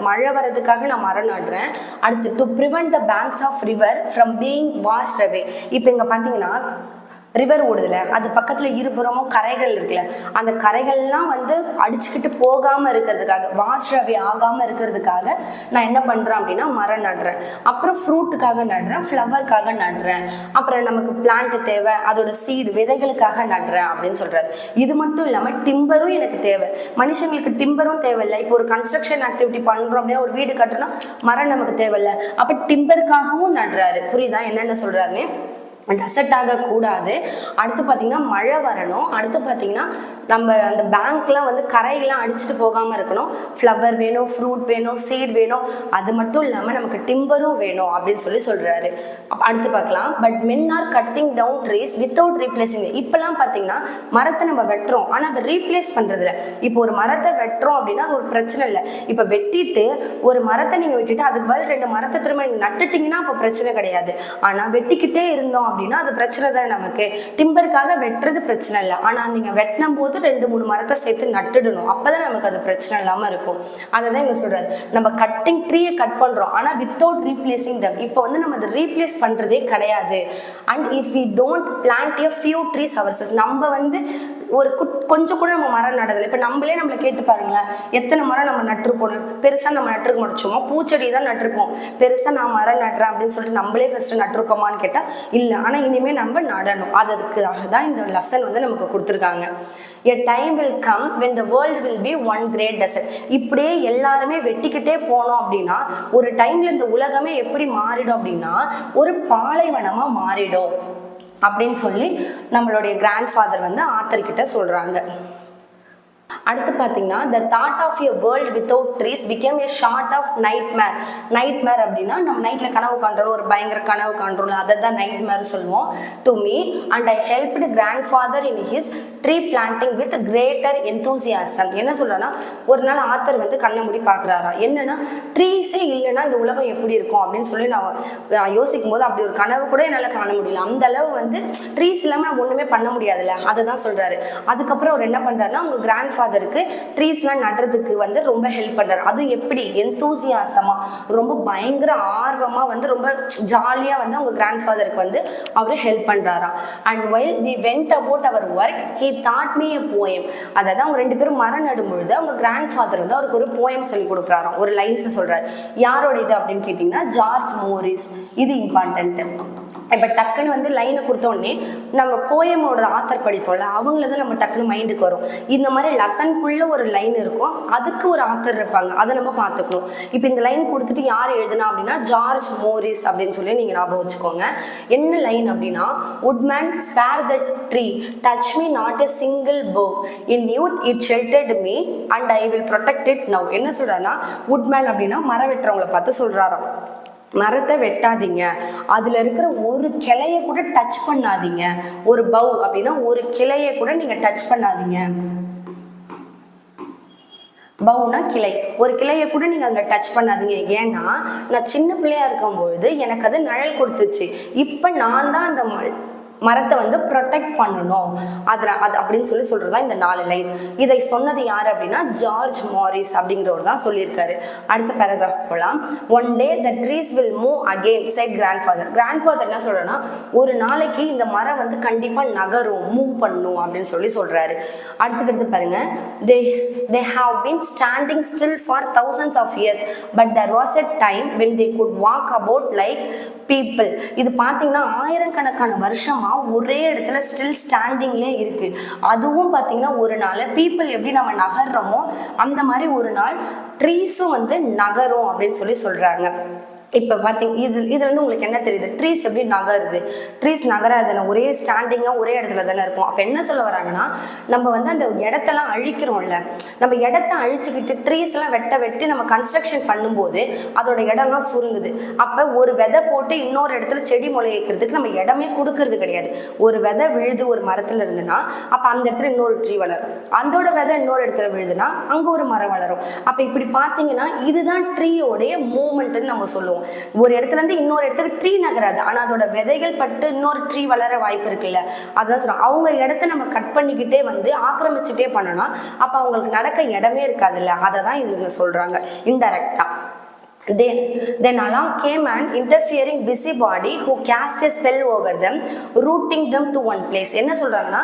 மழை வர்றதுக்காக நான் மரம் நடுறேன். அடுத்து to prevent the banks of river from being washed away. இப்போ இங்கே பார்த்தீங்கன்னா ரிவர் ஓடுதுல, அது பக்கத்தில் இருபுறமும் கரைகள் இருக்குல்ல, அந்த கரைகள்லாம் வந்து அடிச்சுக்கிட்டு போகாமல் இருக்கிறதுக்காக, வாஷ் அவே ஆகாமல் இருக்கிறதுக்காக நான் என்ன பண்ணுறேன் அப்படின்னா மரம் நடுறேன். அப்புறம் ஃப்ரூட்டுக்காக நடுறேன், ஃப்ளவருக்காக நடுறேன், அப்புறம் நமக்கு பிளான்ட் தேவை, அதோட சீடு விதைகளுக்காக நடுறேன் அப்படின்னு சொல்கிறாரு. இது மட்டும் இல்லாமல் டிம்பரும் எனக்கு தேவை. மனுஷங்களுக்கு டிம்பரும் தேவையில்லை. இப்போ ஒரு கன்ஸ்ட்ரக்ஷன் ஆக்டிவிட்டி பண்ணுறோம் அப்படின்னா, ஒரு வீடு கட்டணும், மரம் நமக்கு தேவையில்லை. அப்போ டிம்பருக்காகவும் நடுறாரு. புரியுதா என்னென்ன சொல்கிறாருன்னு. டெசர்ட் ஆகக்கூடாது. அடுத்து பார்த்தீங்கன்னா மழை வரணும். அடுத்து பார்த்தீங்கன்னா நம்ம அந்த பேங்க்லாம் வந்து கரையெல்லாம் அடிச்சுட்டு போகாமல் இருக்கணும். ஃப்ளவர் வேணும், ஃப்ரூட் வேணும், சீட் வேணும். அது மட்டும் இல்லாமல் நமக்கு டிம்பரும் வேணும் அப்படின்னு சொல்கிறாரு. அடுத்து பார்க்கலாம். But men are cutting down trees without replacing. இப்போலாம் பார்த்தீங்கன்னா மரத்தை நம்ம வெட்டுறோம், ஆனால் அதை ரீப்ளேஸ் பண்ணுறதில்ல. இப்போ ஒரு மரத்தை வெட்டுறோம் அப்படின்னா அது ஒரு பிரச்சனை இல்லை. இப்போ வெட்டிட்டு ஒரு மரத்தை நீங்கள் வெட்டிட்டு அதுக்கு பதில் 2 மரத்தை திரும்ப நீங்கள் நட்டுட்டிங்கன்னா அப்போ பிரச்சனை கிடையாது. ஆனால் வெட்டிக்கிட்டே இருந்தோம் அப்படின்னா அது பிரச்சனை தான் நமக்கு. டிம்பருக்காக வெட்டுறது பிரச்சனை இல்லை, ஆனால் நீங்கள் வெட்டினும் போது 2-3 மரத்தை சேர்த்து நட்டுடணும், அப்போதான் நமக்கு அது பிரச்சனை இல்லாமல் இருக்கும். அதை தான் இங்கே சொல்கிறார். நம்ம கட்டிங் ட்ரீயை கட் பண்ணுறோம், ஆனால் வித்தவுட் ரீப்ளேசிங் தம். இப்போ வந்து நம்ம அதை ரீப்ளேஸ் பண்ணுறதே கிடையாது. And if we don't plant a few trees ourselves, நம்ம வந்து ஒரு கொஞ்சம் கூட நம்ம மரம் நடதில்லை. இப்போ நம்மளே நம்மளை கேட்டு பாருங்களேன், எத்தனை மரம் நம்ம நட்டுருப்போம்? பெருசாக நம்ம நட்டுருக்க முடிச்சோமோ, பூச்செடி தான் நட்டுருப்போம். பெருசாக நான் மரம் நட்டுறேன் அப்படின்னு சொல்லிட்டு நம்மளே ஃபஸ்ட்டு நட்டுருப்போமான்னு கேட்டால் இல்லை. ஆனால் இனிமேல் நம்ம நடணும். அதுக்காக தான் இந்த லெசன் வந்து நமக்கு கொடுத்துருக்காங்க. A time will come when the world will be one great desert. இப்படியே எல்லாருமே வெட்டிக்கிட்டே போனோம் அப்படின்னா ஒரு டைம்ல இந்த உலகமே எப்படி மாறிடும் அப்படின்னா ஒரு பாலைவனமா மாறிடும் அப்படின்னு சொல்லி நம்மளுடைய கிராண்ட்ஃபாதர் வந்து ஆத்தர் கிட்ட சொல்றாங்க. அடுத்து பார்த்தீங்கன்னா the thought of a world without trees became a sort of nightmare. Nightmare அப்படின்னா நம்ம நைட்டில் கனவு காண்றோம், ஒரு பயங்கர கனவு காண்றோம், அதை தான் நைட்மேர் சொல்லுவோம். To me and I helped grandfather in his tree planting with greater enthusiasm. என்ன சொல்றேன்னா, ஒரு நாள் ஆத்தர் வந்து கண்ணை மூடி பார்க்குறாரா, என்னன்னா ட்ரீஸே இல்லைன்னா இந்த உலகம் எப்படி இருக்கும் அப்படின்னு சொல்லி நான் யோசிக்கும் போது அப்படி ஒரு கனவு கூட என்னால் காண முடியல. அந்த அளவு வந்து ட்ரீஸ் இல்லாமல் நம்ம ஒன்றுமே பண்ண முடியாதுல்ல, அதை தான் சொல்கிறாரு. அதுக்கப்புறம் அவர் என்ன பண்ணுறாருன்னா, அவங்க கிராண்ட் ஃபாதருக்கு ட்ரீஸ்லாம் நடுறதுக்கு வந்து ரொம்ப ஹெல்ப் பண்ணுறாரு. அதுவும் எப்படி எந்தூசியாசமாக, ரொம்ப பயங்கர ஆர்வமாக வந்து ரொம்ப ஜாலியாக வந்து அவங்க கிராண்ட் ஃபாதருக்கு வந்து அவர் ஹெல்ப் பண்ணுறாராம். And while we went about our work he taught me a poem. அதாவது அவங்க 2 பேரும் மரம் நடும்பொழுது அவங்க கிராண்ட் ஃபாதர் வந்து அவருக்கு ஒரு போயம் சொல்லி கொடுக்குறாராம். ஒரு லைன்ஸை சொல்கிறார். யாரோட இது அப்படின்னு கேட்டிங்கன்னா ஜார்ஜ் மோரிஸ். இது இம்பார்ட்டன்ட்டு. இப்போ டக்குன்னு வந்து லைனை கொடுத்தோடனே நம்ம போயமோட ஆத்தர் படிப்போம்ல, அவங்கள தான் நம்ம டக்குன்னு மைண்டுக்கு வரும். இந்த மாதிரி லெசனுக்குள்ளே ஒரு லைன் இருக்கும், அதுக்கு ஒரு ஆத்தர் இருப்பாங்க, அதை நம்ம பார்த்துக்கணும். இப்போ இந்த லைன் கொடுத்துட்டு யார் எழுதுனா அப்படின்னா ஜார்ஜ் மோரிஸ் அப்படின்னு சொல்லி நீங்கள் ஞாபகம் வச்சுக்கோங்க. என்ன லைன் அப்படின்னா, woodman spare the tree, touch me not a single bough, in youth it sheltered me and I will protect it now. என்ன சொல்கிறாருன்னா, woodman அப்படின்னா மரம் வெட்டுறவங்களை பார்த்து சொல்கிறாராம், மரத்தை வெட்டாதீங்க, அதில் இருக்கிற ஒரு கிளையை கூட டச் பண்ணாதீங்க. ஒரு பவ் அப்படின்னா ஒரு கிளையை கூட நீங்கள் டச் பண்ணாதீங்க. பவுனா கிளை, ஒரு கிளையை கூட நீங்கள் அதில் டச் பண்ணாதீங்க. ஏன்னா நான் சின்ன பிள்ளையாக இருக்கும்பொழுது எனக்கு அது நிழல் கொடுத்துச்சு, இப்போ நான் தான் அந்த மரத்தை வந்து ப்ரொடெக்ட் பண்ணணும் அது அப்படின்னு சொல்லி சொல்கிறது தான் இந்த 4 லைன். இதை சொன்னது யார் அப்படின்னா ஜார்ஜ் மாரிஸ் அப்படிங்கிறவர் தான் சொல்லியிருக்காரு. அடுத்த பேராகிராஃப் போகலாம். One day the trees will move again set grandfather. Grandfather என்ன சொல்கிறேன்னா, ஒரு நாளைக்கு இந்த மரம் வந்து கண்டிப்பாக நகரும், மூவ் பண்ணும் அப்படின்னு சொல்லி சொல்கிறாரு. அடுத்துக்கிட்டு பாருங்க, they have been standing still for thousands of years but there was a time when they could walk about like people. இது பார்த்தீங்கன்னா ஆயிரக்கணக்கான வருஷமா ஒரே இடத்துல ஸ்டில் ஸ்டாண்டிங்லேயே இருக்கு. அதுவும் பார்த்தீங்கன்னா ஒரு நாள் பீப்புள் எப்படி நம்ம நகர்றோமோ அந்த மாதிரி ஒரு நாள் ட்ரீஸும் வந்து நகரும் அப்படின்னு சொல்லி சொல்றாங்க. இப்போ பார்த்தீங்க இதுலேருந்து உங்களுக்கு என்ன தெரியுது, ட்ரீஸ் எப்படி நகருது? ட்ரீஸ் நகராதுன்னு ஒரே ஸ்டாண்டிங்காக ஒரே இடத்துல தானே இருக்கும். அப்போ என்ன சொல்ல வராங்கன்னா, நம்ம வந்து அந்த இடத்தெல்லாம் அழிக்கிறோம்ல, நம்ம இடத்த அழிச்சுக்கிட்டு ட்ரீஸ்லாம் வெட்டி நம்ம கன்ஸ்ட்ரக்ஷன் பண்ணும்போது அதோட இடம்லாம் சுருங்குது. அப்போ ஒரு விதை போட்டு இன்னொரு இடத்துல செடி முளைக்கிறதுக்கு நம்ம இடமே கொடுக்கறது கிடையாது. ஒரு விதை விழுது ஒரு மரத்தில் இருந்துன்னா அப்போ அந்த இடத்துல இன்னொரு ட்ரீ வளரும், அதோட விதை இன்னொரு இடத்துல விழுதுன்னா அங்கே ஒரு மரம் வளரும். அப்போ இப்படி பார்த்தீங்கன்னா இதுதான் ட்ரீயோடைய மூமெண்ட்டுன்னு நம்ம சொல்லுவோம். ஒரு இடத்துல இருந்து இன்னொரு இடத்துக்கு ட்ரீ நகராது, ஆனா அதோட விதைகள் பட்டு இன்னொரு ட்ரீ வளர வாய்ப்பு இருக்குல்ல. அதான் சொல்றோம், அவங்க இடத்த நம்ம கட் பண்ணிக்கிட்டே வந்து ஆக்கிரமிச்சுட்டே பண்ணணும், அப்ப அவங்களுக்கு நடக்க இடமே இருக்காதுல்ல. அதை தான் இவங்க சொல்றாங்க இன்டைரக்டா. Then along came an interfering busybody who cast a spell over them, rooting them to one place. என்ன சொல்றாங்கன்னா,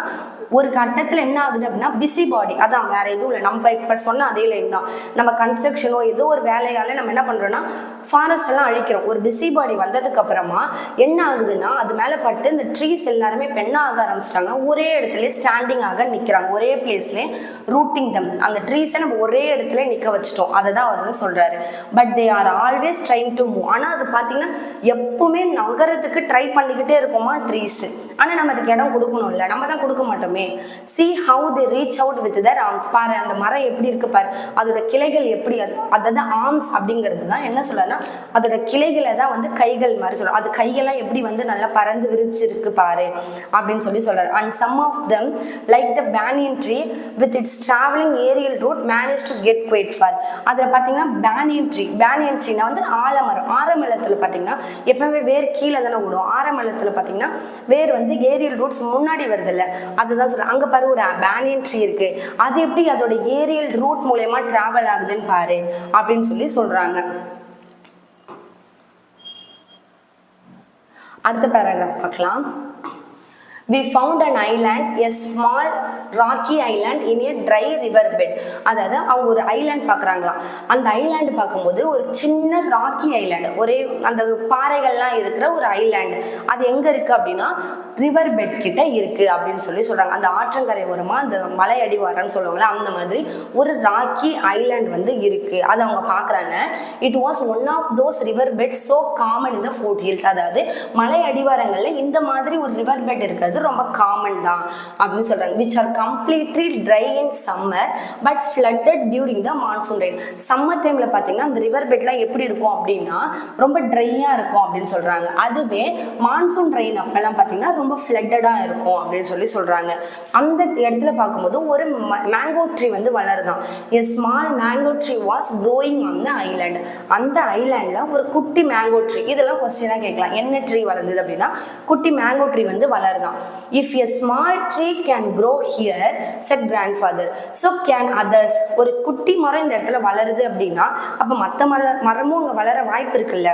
ஒரு கட்டத்தில் என்ன ஆகுது அப்படின்னா பிஸி பாடி, அதான் வேற எதுவும் இல்லை, நம்ம இப்போ சொன்ன அதே லைன் தான். நம்ம கன்ஸ்ட்ரக்ஷனோ ஏதோ ஒரு வேலையால நம்ம என்ன பண்ணுறோம்னா ஃபாரஸ்ட் எல்லாம் அழிக்கிறோம். ஒரு பிஸி பாடி வந்ததுக்கு அப்புறமா என்ன ஆகுதுன்னா அது மேலே பட்டு இந்த ட்ரீஸ் எல்லாருமே பெண்ணாக ஆரம்பிச்சிட்டாங்க, ஒரே இடத்துல ஸ்டாண்டிங்காக நிற்கிறாங்க, ஒரே பிளேஸ்லேயே ரூட்டிங் தம். அந்த ட்ரீஸை நம்ம ஒரே இடத்துல நிற்க வச்சிட்டோம், அதை தான் அவர் வந்து சொல்கிறாரு. But they are always trying to move. ஆனால் அது பார்த்தீங்கன்னா எப்பவுமே நகரத்துக்கு ட்ரை பண்ணிக்கிட்டே இருக்கோமா ட்ரீஸ், ஆனால் நம்ம அதுக்கு இடம் கொடுக்கணும் இல்லை, நம்ம தான் கொடுக்க மாட்டோமே. மரமே. see how they reach out with their arms. பாரு அந்த மரம் எப்படி இருக்கு பாரு, அதோட கிளைகள் எப்படி, அதாவது ஆர்ம்ஸ் அப்படிங்கிறது தான் என்ன சொல்லனா அதோட கிளைகளை தான் வந்து கைகள் மாதிரி சொல்றோம். அது கைகள்லாம் எப்படி வந்து நல்லா பறந்து விரிச்சிருக்கு பாரு அப்படின்னு சொல்லி சொல்றாரு. and some of them like the banyan tree with its traveling aerial route managed to get quite far. அதில் பார்த்தீங்கன்னா பேனியன் ட்ரீனா வந்து ஆலமரம். ஆரமரத்தில் பார்த்தீங்கன்னா எப்பவுமே வேர் கீழே தானே விடும். ஆரமரத்தில் பார்த்தீங்கன்னா வேர் வந்து ஏரியல் ரூட்ஸ் முன்னாடி வருது இல்லை, அதுதான் சொல்கிறேன். அங்கே பாரு ஒரு பேனியன் ட்ரீ இருக்கு, அது எப்படி அதோட ஏரியல் ரூட் மூலயமா டிராவல் ஆகுதுன்னு பாரு அப்படின்னு சொல்லி சொல்றாங்க. அடுத்த பேராகிராஃப் பார்க்கலாம். We found an island, a small rocky island in a dry river bed. அதாவது அவங்க ஒரு ஐலாண்ட் பார்க்குறாங்களாம். அந்த ஐலாண்டு பார்க்கும்போது ஒரு சின்ன ராக்கி ஐலாண்டு, ஒரே அந்த பாறைகள்லாம் இருக்கிற ஒரு ஐலாண்டு. அது எங்கே இருக்குது அப்படின்னா ரிவர் பெட் கிட்ட இருக்குது அப்படின்னு சொல்லி சொல்கிறாங்க. அந்த ஆற்றங்கரை ஓரமாக அந்த மலை அடிவாரம்னு சொல்லுவாங்களே அந்த மாதிரி ஒரு ராக்கி ஐலாண்ட் வந்து இருக்குது. அது அவங்க பார்க்குறாங்க. It was one of those river bed so common in the foothills. அதாவது மலை அடிவாரங்களில் இந்த மாதிரி ஒரு ரிவர் பெட் இருக்கிறது ரொம்ப காமன் தான் அப்படின்னு சொல்றாங்க. which are completely dry in summer but flooded during the monsoon rain. Summer டைம்ல பாத்தீங்கன்னா அந்த ரிவர் பெட்லாம் எப்படி இருக்கும் அப்படின்னா ரொம்ப ட்ரையா இருக்கும் அப்படின்னு சொல்றாங்க. அதுவே மான்சூன் ரெயின் அப்பெல்லாம் பாத்தீங்கன்னா ரொம்ப ஃப்ளட்டடா இருக்கும் அப்படின்னு சொல்லி சொல்றாங்க. அந்த இடத்துல பார்க்கும்போது ஒரு மேங்கோ ட்ரீ வந்து வளருதான். a small mango tree was growing on the island. அந்த ஐலாண்ட்ல ஒரு குட்டி மேங்கோ ட்ரீ, இதெல்லாம் கொஸ்டினா கேட்கலாம். என்ன ட்ரீ வளர்ந்தது அப்படின்னா குட்டி மேங்கோ ட்ரீ வந்து வளருதான். If a small tree can grow here, said grandfather, so can others. ஒரு குட்டி மரம் இந்த இடத்துல வளருது அப்படின்னா அப்ப மற்ற மரமும் அங்க வளர வாய்ப்பு இருக்குல்ல,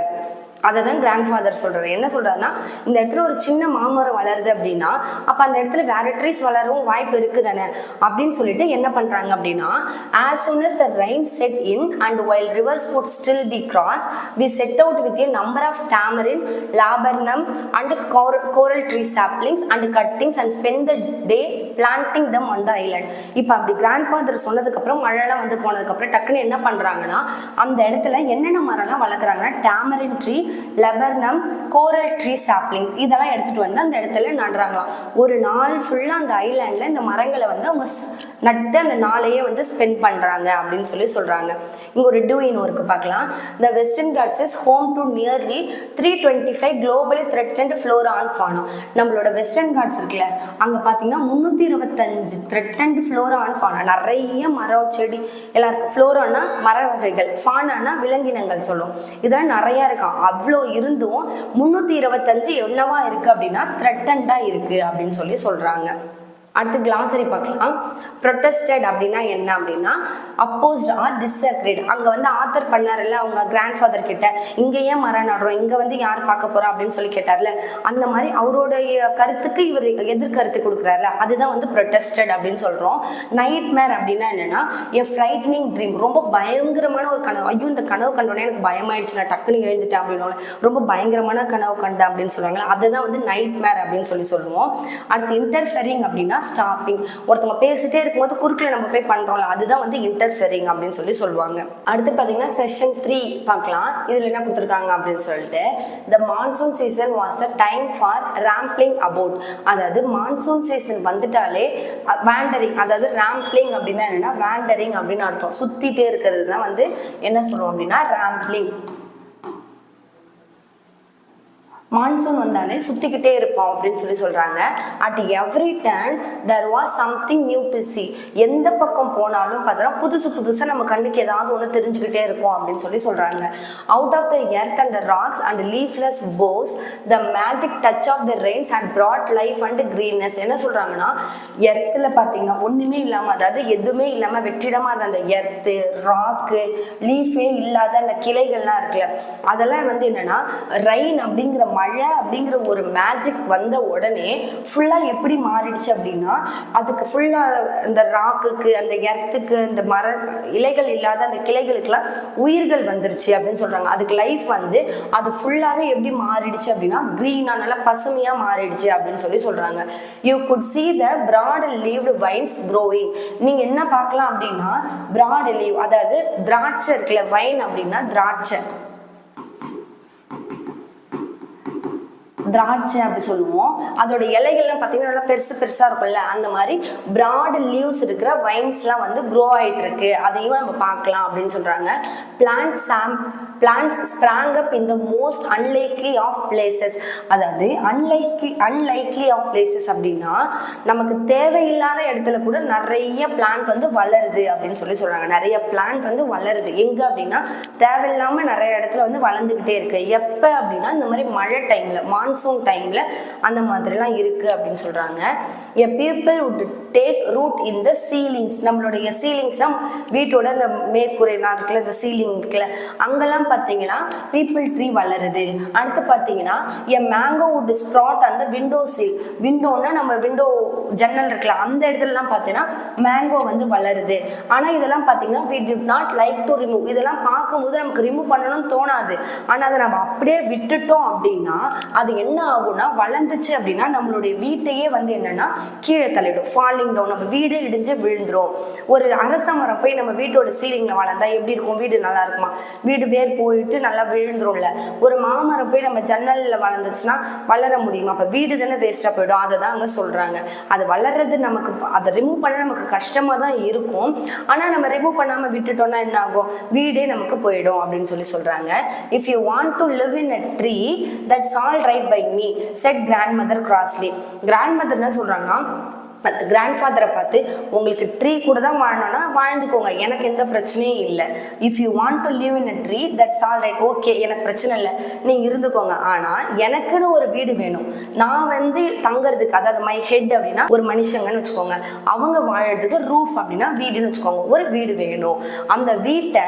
அதை தான் கிராண்ட்ஃபாதர் சொல்கிறார். என்ன சொல்கிறாருன்னா இந்த இடத்துல ஒரு சின்ன மாமரம் வளருது அப்படின்னா அப்போ அந்த இடத்துல வேற ட்ரீஸ் வளரவும் வாய்ப்பு இருக்குது தானே அப்படின்னு சொல்லிட்டு என்ன பண்ணுறாங்க அப்படின்னா as soon as the rain set in and while rivers would still be crossed, we set out with a number of tamarind, laburnum and coral tree saplings and cuttings and spend the day planting them on the island. இப்போ அப்படி கிராண்ட்ஃபாதர் சொன்னதுக்கப்புறம் மழைலாம் வந்து போனதுக்கப்புறம் டக்குன்னு என்ன பண்ணுறாங்கன்னா அந்த இடத்துல என்னென்ன மரம்லாம் வளர்க்குறாங்கன்னா டேமரின் ட்ரீ, லெபர்னம், கோரல் ட்ரீ சாப்லிங்ஸ் இதெல்லாம் எடுத்துட்டு வந்து அந்த இடத்துல நடுறாங்களாம். ஒரு நாள் ஃபுல்லா அந்த ஐலாண்ட்ல இந்த மரங்களை வந்து அவங்க நட்டு அந்த நாளையே வந்து ஸ்பெண்ட் பண்றாங்க அப்படின்னு சொல்லி சொல்றாங்க. இங்க ஒரு டூயின் ஒர்க்கு பார்க்கலாம். The Western Ghats is home to nearly 325 globally threatened flora and fauna. நம்மளோட வெஸ்டர்ன் காட்ஸ் இருக்குல்ல, அங்க பாத்தீங்கன்னா 325 threatened flora and fauna, நிறைய மரம் செடி எல்லாம் இருக்கு. ஃப்ளோரானா மர வகைகள், ஃபானானா விலங்கினங்கள் சொல்லும். இதெல்லாம் நிறைய இருக்கும். அவ்வளோ இருந்தும் 325 என்னவா இருக்கு அப்படின்னா த்ரெட்டண்டா இருக்கு அப்படின்னு சொல்லி சொல்றாங்க. அடுத்து கிளாசரி பார்க்கலாம். ப்ரொட்டஸ்டட் அப்படின்னா என்ன அப்படின்னா அப்போஸ்ட் ஆர் டிஸ்அக்ரீட். அங்கே வந்து ஆத்தர் பண்ணார்ல அவங்க கிராண்ட்ஃபாதர் கிட்ட இங்கே ஏன் மரம் நடுறோம், இங்கே வந்து யார் பார்க்க போகிறோம் அப்படின்னு சொல்லி கேட்டார்ல, அந்த மாதிரி அவருடைய கருத்துக்கு இவர் எதிர்கருத்து கொடுக்குறாருல, அதுதான் வந்து ப்ரொட்டஸ்டட் அப்படின்னு சொல்கிறோம். நைட் மேர் அப்படின்னா என்னென்னா எ ஃப்ரைட்னிங் ட்ரீம், ரொம்ப பயங்கரமான ஒரு கனவு. ஐயோ இந்த கனவு கண்டோடனே எனக்கு பயமாயிடுச்சு, நான் டக்குன்னு எழுந்துட்டேன் அப்படின்னு ரொம்ப பயங்கரமான கனவு கண்டேன் அப்படின்னு சொல்லுவாங்க. அதுதான் வந்து நைட் மேர் அப்படின்னு சொல்லி சொல்லுவோம். அடுத்து இன்டர்ஃபெரிங் அப்படின்னா ஸ்டாப்பிங், ஒருத்தவங்க பேசிட்டே இருக்கும்போது குறுக்கில் நம்ம போய் பண்றோம்ல, அதுதான் வந்து இன்டர்ஃபெரிங் அப்படின்னு சொல்லி சொல்லுவாங்க. அடுத்து பார்த்தீங்கன்னா செஷன் 3 பார்க்கலாம். இதில் என்ன கொடுத்துருக்காங்க அப்படின்னு சொல்லிட்டு the monsoon season was the time for rambling about. அதாவது மான்சூன் சீசன் வந்துட்டாலே வேண்டரிங், அதாவது ராம்பிளிங் அப்படின்னா என்னன்னா வேண்டரிங் அப்படின்னு அர்த்தம். சுத்திட்டே இருக்கிறது தான் வந்து என்ன சொல்றோம் அப்படின்னா ராம்பிளிங். மான்சூன் வந்தாலே சுற்றிக்கிட்டே இருப்போம் அப்படின்னு சொல்லி சொல்கிறாங்க. At every turn there was something new to see. எந்த பக்கம் போனாலும் பார்த்தோன்னா புதுசாக நம்ம கண்ணுக்கு ஏதாவது ஒன்று தெரிஞ்சுக்கிட்டே இருக்கும் அப்படின்னு சொல்லி சொல்கிறாங்க. Out of the earth and the rocks and leafless boughs the magic touch of the rains and brought life and greenness. என்ன சொல்கிறாங்கன்னா எர்த்தில் பார்த்தீங்கன்னா ஒன்றுமே இல்லாமல், அதாவது எதுவுமே இல்லாமல் வெற்றிடமாக இருந்த அந்த எர்த்து, ராக்கு, லீஃபே இல்லாத அந்த கிளைகள்லாம் இருக்குல்ல, அதெல்லாம் வந்து என்னென்னா ரெயின் அப்படிங்கிற மழை அப்படிங்கிற ஒரு மேஜிக் வந்த உடனே ஃபுல்லாக எப்படி மாறிடுச்சு அப்படின்னா அதுக்கு ஃபுல்லாக இந்த ராக்குக்கு, அந்த எர்த்துக்கு, இந்த மர இலைகள் இல்லாத அந்த கிளைகளுக்கெல்லாம் உயிர்கள் வந்துருச்சு அப்படின்னு சொல்கிறாங்க. அதுக்கு லைஃப் வந்து அது ஃபுல்லாகவே எப்படி மாறிடுச்சு அப்படின்னா க்ரீனாக நல்லா பசுமையாக மாறிடுச்சு அப்படின்னு சொல்லி சொல்கிறாங்க. You good see the broad leaved vines growing. நீங்கள் என்ன பார்க்கலாம் அப்படின்னா broad leaf, அதாவது திராட்சை இருக்குல்ல, வைன் அப்படின்னா திராட்சை, திராட்சை அப்படி சொல்லுவோம். அதோட இலைகள்லாம் பார்த்தீங்கன்னா நல்லா பெருசு பெருசாக இருக்கும்ல, அந்த மாதிரி ப்ராட் லீவ்ஸ் இருக்கிற வைன்ஸ்லாம் வந்து க்ரோ ஆகிட்டு இருக்கு, அதையும் நம்ம பார்க்கலாம் அப்படின்னு சொல்கிறாங்க. Plants sprang up in the most unlikely of places. அதாவது unlikely of places அப்படின்னா நமக்கு தேவையில்லாத இடத்துல கூட நிறைய பிளான்ட் வந்து வளருது அப்படின்னு சொல்கிறாங்க. நிறைய பிளான்ட் வந்து வளருது எங்கே அப்படின்னா தேவையில்லாமல் நிறைய இடத்துல வந்து வளர்ந்துக்கிட்டே இருக்கு. எப்போ அப்படின்னா இந்த மாதிரி மழை டைமில், மான்சூன் டைமில் அந்த மாதிரிலாம் இருக்குது அப்படின்னு சொல்கிறாங்க. A people would take root in the ceilings. நம்மளுடைய சீலிங்ஸ்லாம் வீட்டோட அந்த மேற்கூரைலாம் இருக்குல்ல, இந்த சீலிங் இருக்குல்ல, அங்கெல்லாம் பார்த்தீங்கன்னா பீப்பிள் ட்ரீ வளருது. அடுத்து பார்த்தீங்கன்னா a mango would sprout on the window sill. விண்டோன்னா நம்ம விண்டோ ஜன்னல் இருக்குல்ல, அந்த இடத்துலலாம் பார்த்தீங்கன்னா மேங்கோ வந்து வளருது. ஆனால் இதெல்லாம் பார்த்தீங்கன்னா we did not like to remove. இதெல்லாம் பார்க்கும்போது நமக்கு ரிமூவ் பண்ணணும்னு தோணாது. ஆனால் அதை நம்ம அப்படியே விட்டுட்டோம் அப்படின்னா அது என்ன ஆகும்னா, வளர்ந்துச்சு அப்படின்னா நம்மளுடைய வீட்டையே வந்து என்னன்னா கீழே தள்ளிடும், ஃபாலிங் டவுன். நம்ம வீடு இடிஞ்சு விழுந்துரும். ஒரு அரச மரம் போய் நம்ம வீட்டோட சீலிங்ல வளர்ந்தா எப்படி இருக்கும்? வீடு நல்லா இருக்குமா? வீடு வேர் போயிட்டு நல்லா விழுந்துரும்ல. ஒரு மாமரம் போய் நம்ம ஜன்னல்ல வளர்ந்துச்சுன்னா வளர முடியுமா? அப்ப வீடு தானே வேஸ்டா போயிடும். அதை தான் அங்க சொல்றாங்க. அது வளர்றது நமக்கு, அதை ரிமூவ் பண்ண நமக்கு கஷ்டமா தான் இருக்கும். ஆனா நம்ம ரிமூவ் பண்ணாம விட்டுட்டோம்னா என்ன ஆகும்? வீடே நமக்கு போயிடும் அப்படின்னு சொல்றாங்க. If you want to live in a tree, that's all right by me, said grandmother crossly. grandmother என்ன சொல்றாங்க, கிராண்ட் ஃபாதரை பார்த்து உங்களுக்கு ட்ரீ கூட தான் வாழணும்னா வாழ்ந்துக்கோங்க, எனக்கு எந்த பிரச்சனையும் இல்லை. If you want to live in a tree that's all right, okay எனக்கு பிரச்சனை இல்லை, நீங்கள் இருந்துக்கோங்க. ஆனால் எனக்குன்னு ஒரு வீடு வேணும். நான் வந்து தங்குறதுக்கு, அதாவது மை ஹெட் அப்படின்னா ஒரு மனுஷங்கன்னு வச்சுக்கோங்க, அவங்க வாழறதுக்கு ரூஃப் அப்படின்னா வீடுன்னு வச்சுக்கோங்க, ஒரு வீடு வேணும். அந்த வீட்டை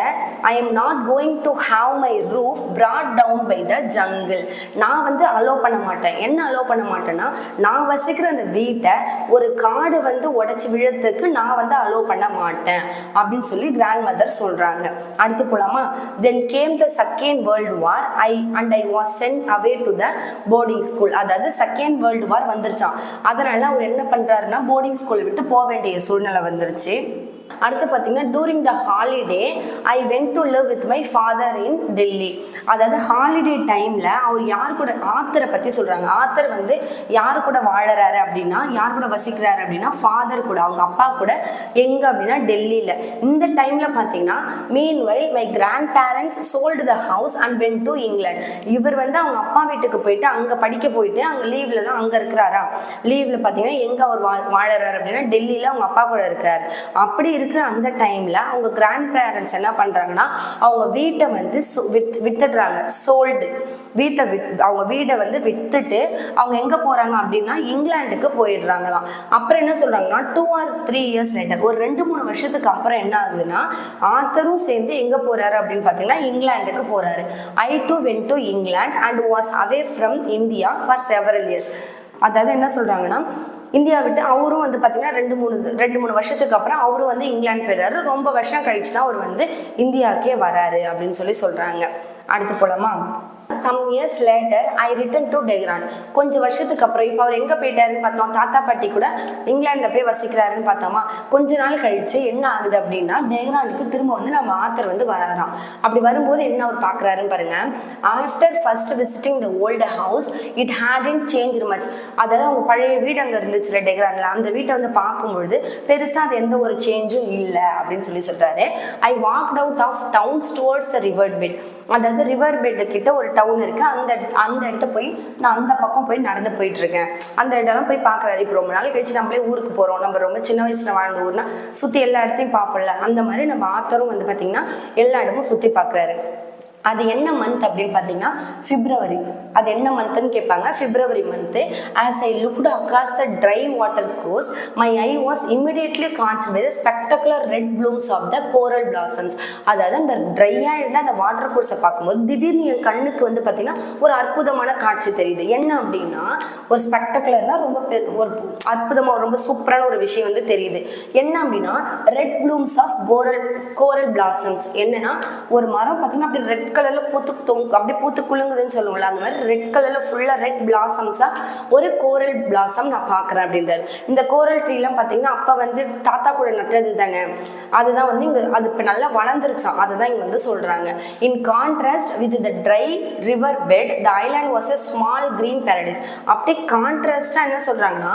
I am not going to have my roof brought down by the jungle. நான் வந்து அலோவ் பண்ண மாட்டேன். என்ன அலோவ் பண்ண மாட்டேன்னா, நான் வசிக்கிற அந்த வீட்டை ஒரு காடு வந்து உடைச்சு விழறதுக்கு நான் வந்து அலோவ் பண்ண மாட்டேன் அப்படின்னு சொல்லி கிராண்ட் மதர் சொல்றாங்க. அடுத்து போலாமா? Then came the Second World War. I was sent away to the boarding school. அதாவது செகண்ட் வேர்ல்டு வார் வந்துருச்சான். அதனால அவர் என்ன பண்றாருன்னா போர்டிங் ஸ்கூல் விட்டு போக வேண்டிய சூழ்நிலை வந்துருச்சு. அடுத்து பார்த்தீங்கன்னா during the holiday I went to live with my father in Delhi. அதாவது ஹாலிடே டைமில் அவர் யார் கூட, ஆத்தரை பற்றி சொல்கிறாங்க. ஆத்தர் வந்து யார் கூட வாழறாரு அப்படின்னா, யார் கூட வசிக்கிறாரு அப்படின்னா ஃபாதர் கூட, அவங்க அப்பா கூட. எங்கே அப்படின்னா டெல்லியில். இந்த டைமில் பார்த்தீங்கன்னா meanwhile my grandparents sold the house and went to England. இவர் வந்து அவங்க அப்பா வீட்டுக்கு போயிட்டு அங்கே படிக்க போயிட்டு அங்கே லீவ்லலாம் அங்கே இருக்கிறாரா. லீவில் பார்த்தீங்கன்னா எங்கே அவர் வாழறாரு அப்படின்னா டெல்லியில் அவங்க அப்பா கூட இருக்கார். அப்படி இருக்கிற அந்த டைம்ல அவங்க கிராண்ட் பேரண்ட்ஸ் என்ன பண்றாங்கன்னா அவங்க வீட்டை வந்து வித்துடுறாங்க, சோல்டு. அவங்க வீடை வந்து வித்துட்டு அவங்க எங்க போறாங்க அப்படின்னா இங்கிலாந்துக்கு போயிடுறாங்களாம். அப்புறம் என்ன சொல்றாங்கன்னா 2 or 3 years later, ஒரு 2-3 வருஷத்துக்கு அப்புறம் என்ன ஆகுதுன்னா ஆத்தரும் சேர்ந்து எங்க போறாரு அப்படின்னு பாத்தீங்கன்னா இங்கிலாந்துக்கு போறாரு. I too went to England and was away from India for several years. அதாவது என்ன சொல்றாங்கன்னா இந்தியா விட்டு அவரும் வந்து பார்த்தீங்கன்னா 2-3 வருஷத்துக்கு அப்புறம் அவரும் வந்து இங்கிலாந்து போயிடுறாரு. ரொம்ப வருஷம் கழிச்சு தான் அவர் வந்து இந்தியாவுக்கே வராரு அப்படின்னு சொல்றாங்க. அடுத்து போலாமா? Some years later I returned to Tehran. கொஞ்சம் வருஷத்துக்கு அப்புறம் இப்போ அவர் எங்கே போயிட்டாருன்னு பார்த்தோம், தாத்தா பாட்டி கூட இங்கிலாண்டில் போய் வசிக்கிறாருன்னு பார்த்தோமா. கொஞ்ச நாள் கழிச்சு என்ன ஆகுது அப்படின்னா டெஹ்ரானுக்கு திரும்ப வந்து நம்ம ஆத்தர் வந்து வராராம். அப்படி வரும்போது என்ன அவர் பார்க்குறாருன்னு பாருங்க. After first visiting the old how's it hadn't change much. அதாவது அவங்க பழைய வீடு அங்கே இருந்துச்சுல டெஹ்ரானில், அந்த வீட்டை வந்து பார்க்கும்பொழுது பெருசாக அது எந்த ஒரு சேஞ்சும் இல்லை அப்படின்னு சொல்கிறாரு. I walked out of towns towards the river bed. அதாவது ரிவர் பெட்டு கிட்ட ஒரு டவுன் இருக்கு, அந்த இடத்த போய் நான் அந்த பக்கம் போய் நடந்து போயிட்டு இருக்கேன். அந்த இடம்லாம் போய் பார்க்குறாரு. இப்போ ரொம்ப நாள் கழிச்சு நம்மளே ஊருக்கு போகிறோம், நம்ம ரொம்ப சின்ன வயசுல வாழ்ந்த ஊர்னா சுற்றி எல்லா இடத்தையும் பார்ப்போம்ல, அந்த மாதிரி நம்ம ஆத்தரும் வந்து பார்த்தீங்கன்னா எல்லா இடமும் சுற்றி பார்க்குறாரு. அது என்ன மந்த் அப்படின்னு பார்த்தீங்கன்னா பிப்ரவரி. அது என்ன மந்த்னு கேட்பாங்க. February month. As I looked across the dry water course my eye was immediately consent by the spectacular red blooms of the coral blossoms. அதாவது அந்த ட்ரையாக இருந்த அந்த வாட்டர் கோர்ஸை பார்க்கும்போது திடீர்னு என் கண்ணுக்கு வந்து பார்த்தீங்கன்னா ஒரு அற்புதமான காட்சி தெரியுது. என்ன அப்படின்னா ஒரு ஸ்பெக்டகுலர்னா ரொம்ப ஒரு அற்புதமாக ரொம்ப சூப்பரான ஒரு விஷயம் வந்து தெரியுது. என்ன அப்படின்னா red blooms of coral blossoms. என்னன்னா ஒரு மரம் பார்த்தீங்கன்னா அப்படி ரெட் கலரில் அப்படியே பூத்து குலுங்குதுன்னு சொல்லுவோம்ல, அந்த மாதிரி ரெட் கலரில் ஃபுல்லாக ரெட் பிளாசம்ஸாக ஒரு கோரல் பிளாசம் நான் பார்க்குறேன் அப்படின்றாரு. இந்த கோரல் ட்ரீலாம் பார்த்தீங்கன்னா அப்போ வந்து தாத்தா கூட நட்டது தானே, அதுதான் வந்து இங்கே அது இப்போ நல்லா வளர்ந்துருச்சான், அதுதான் இங்கே வந்து சொல்கிறாங்க. In contrast with the dry river bed the island was a small green paradise. அப்படியே கான்ட்ராஸ்டாக என்ன சொல்கிறாங்கன்னா,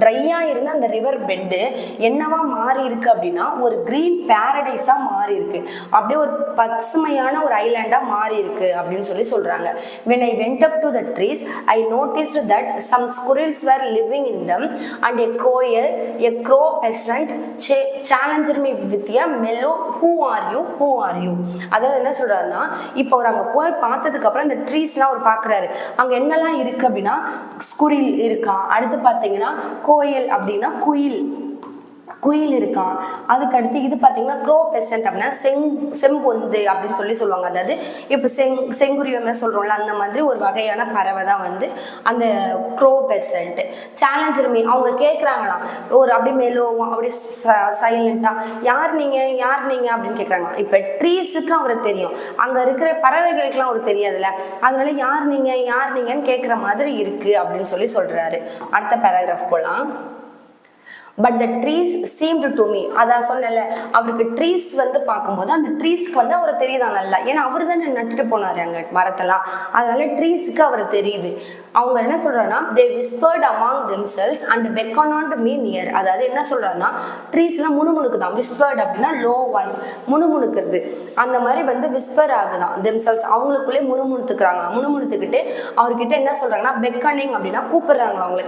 ட்ரையாக இருந்த அந்த ரிவர் பெட்டு என்னவா மாறி இருக்கு அப்படின்னா ஒரு கிரீன் பேரடைஸாக மாறி இருக்கு, அப்படியே ஒரு பசுமையான ஒரு ஐலாண்டாக மாறி இருக்கு அப்படின்னு சொல்கிறாங்க. when I went up to the trees I noticed that some squirrels were living in them and a crow peasant challenged me with a mellow who are you. அதாவது என்ன சொல்றாருன்னா, இப்போ அவர் அங்கே போய் பார்த்ததுக்கு அப்புறம் இந்த ட்ரீஸ்லாம் அவர் பார்க்குறாரு, அங்கே என்னெல்லாம் இருக்கு அப்படின்னா ஸ்குரில் இருக்கா, அடுத்து பார்த்தீங்கன்னா கோயில் அப்படின்னா குயில் இருக்கான், அதுக்கு அடுத்து இது பார்த்தீங்கன்னா க்ரோ பெசன்ட் அப்படின்னா செம்பொந்து அப்படின்னு சொல்லுவாங்க. அதாவது இப்போ செங்குருவி சொல்கிறோம்ல, அந்த மாதிரி ஒரு வகையான பறவை தான் வந்து அந்த க்ரோ பெசன்ட். சேலஞ்சர் மீ, அவங்க கேட்குறாங்களாம் ஒரு அப்படி மேலோவும் அப்படி சைலண்ட்டாக, யார் நீங்கள் அப்படின்னு கேட்குறாங்க. இப்போ ட்ரீஸுக்கு அவருக்கு தெரியும், அங்கே இருக்கிற பறவைகளுக்கெல்லாம் அவருக்கு தெரியாதுல்ல, அதனால யார் நீங்கன்னு கேட்குற மாதிரி இருக்குது அப்படின்னு சொல்கிறாரு. அடுத்த பேராகிராஃப் போகலாம். But the trees seemed to me, அதான் சொன்னல, அவருக்கு ட்ரீஸ் வந்து பார்க்கும்போது அந்த ட்ரீஸ்க்கு வந்து அவரை தெரியுதான் நல்லா, ஏன்னா அவர் தானே நட்டுட்டு போனார் அங்கே மரத்தெல்லாம், அதனால ட்ரீஸுக்கு அவர் தெரியுது. அவங்க என்ன சொல்கிறாங்கன்னா they whispered among themselves and beckoned me near. அதாவது என்ன சொல்கிறாங்கன்னா ட்ரீஸ்லாம் முணுமுணுக்கு தான், விஸ்பர்ட் அப்படின்னா லோ வாய்ஸ், முணுமுணுக்கிறது, அந்த மாதிரி வந்து விஸ்பர் ஆகுதான் தெம்செல்ஸ், அவங்களுக்குள்ளே முணுமுணுத்துக்கிட்டு அவர்கிட்ட என்ன சொல்கிறாங்கன்னா பெக்கனிங் அப்படின்னா கூப்பிடுறாங்களா அவங்கள,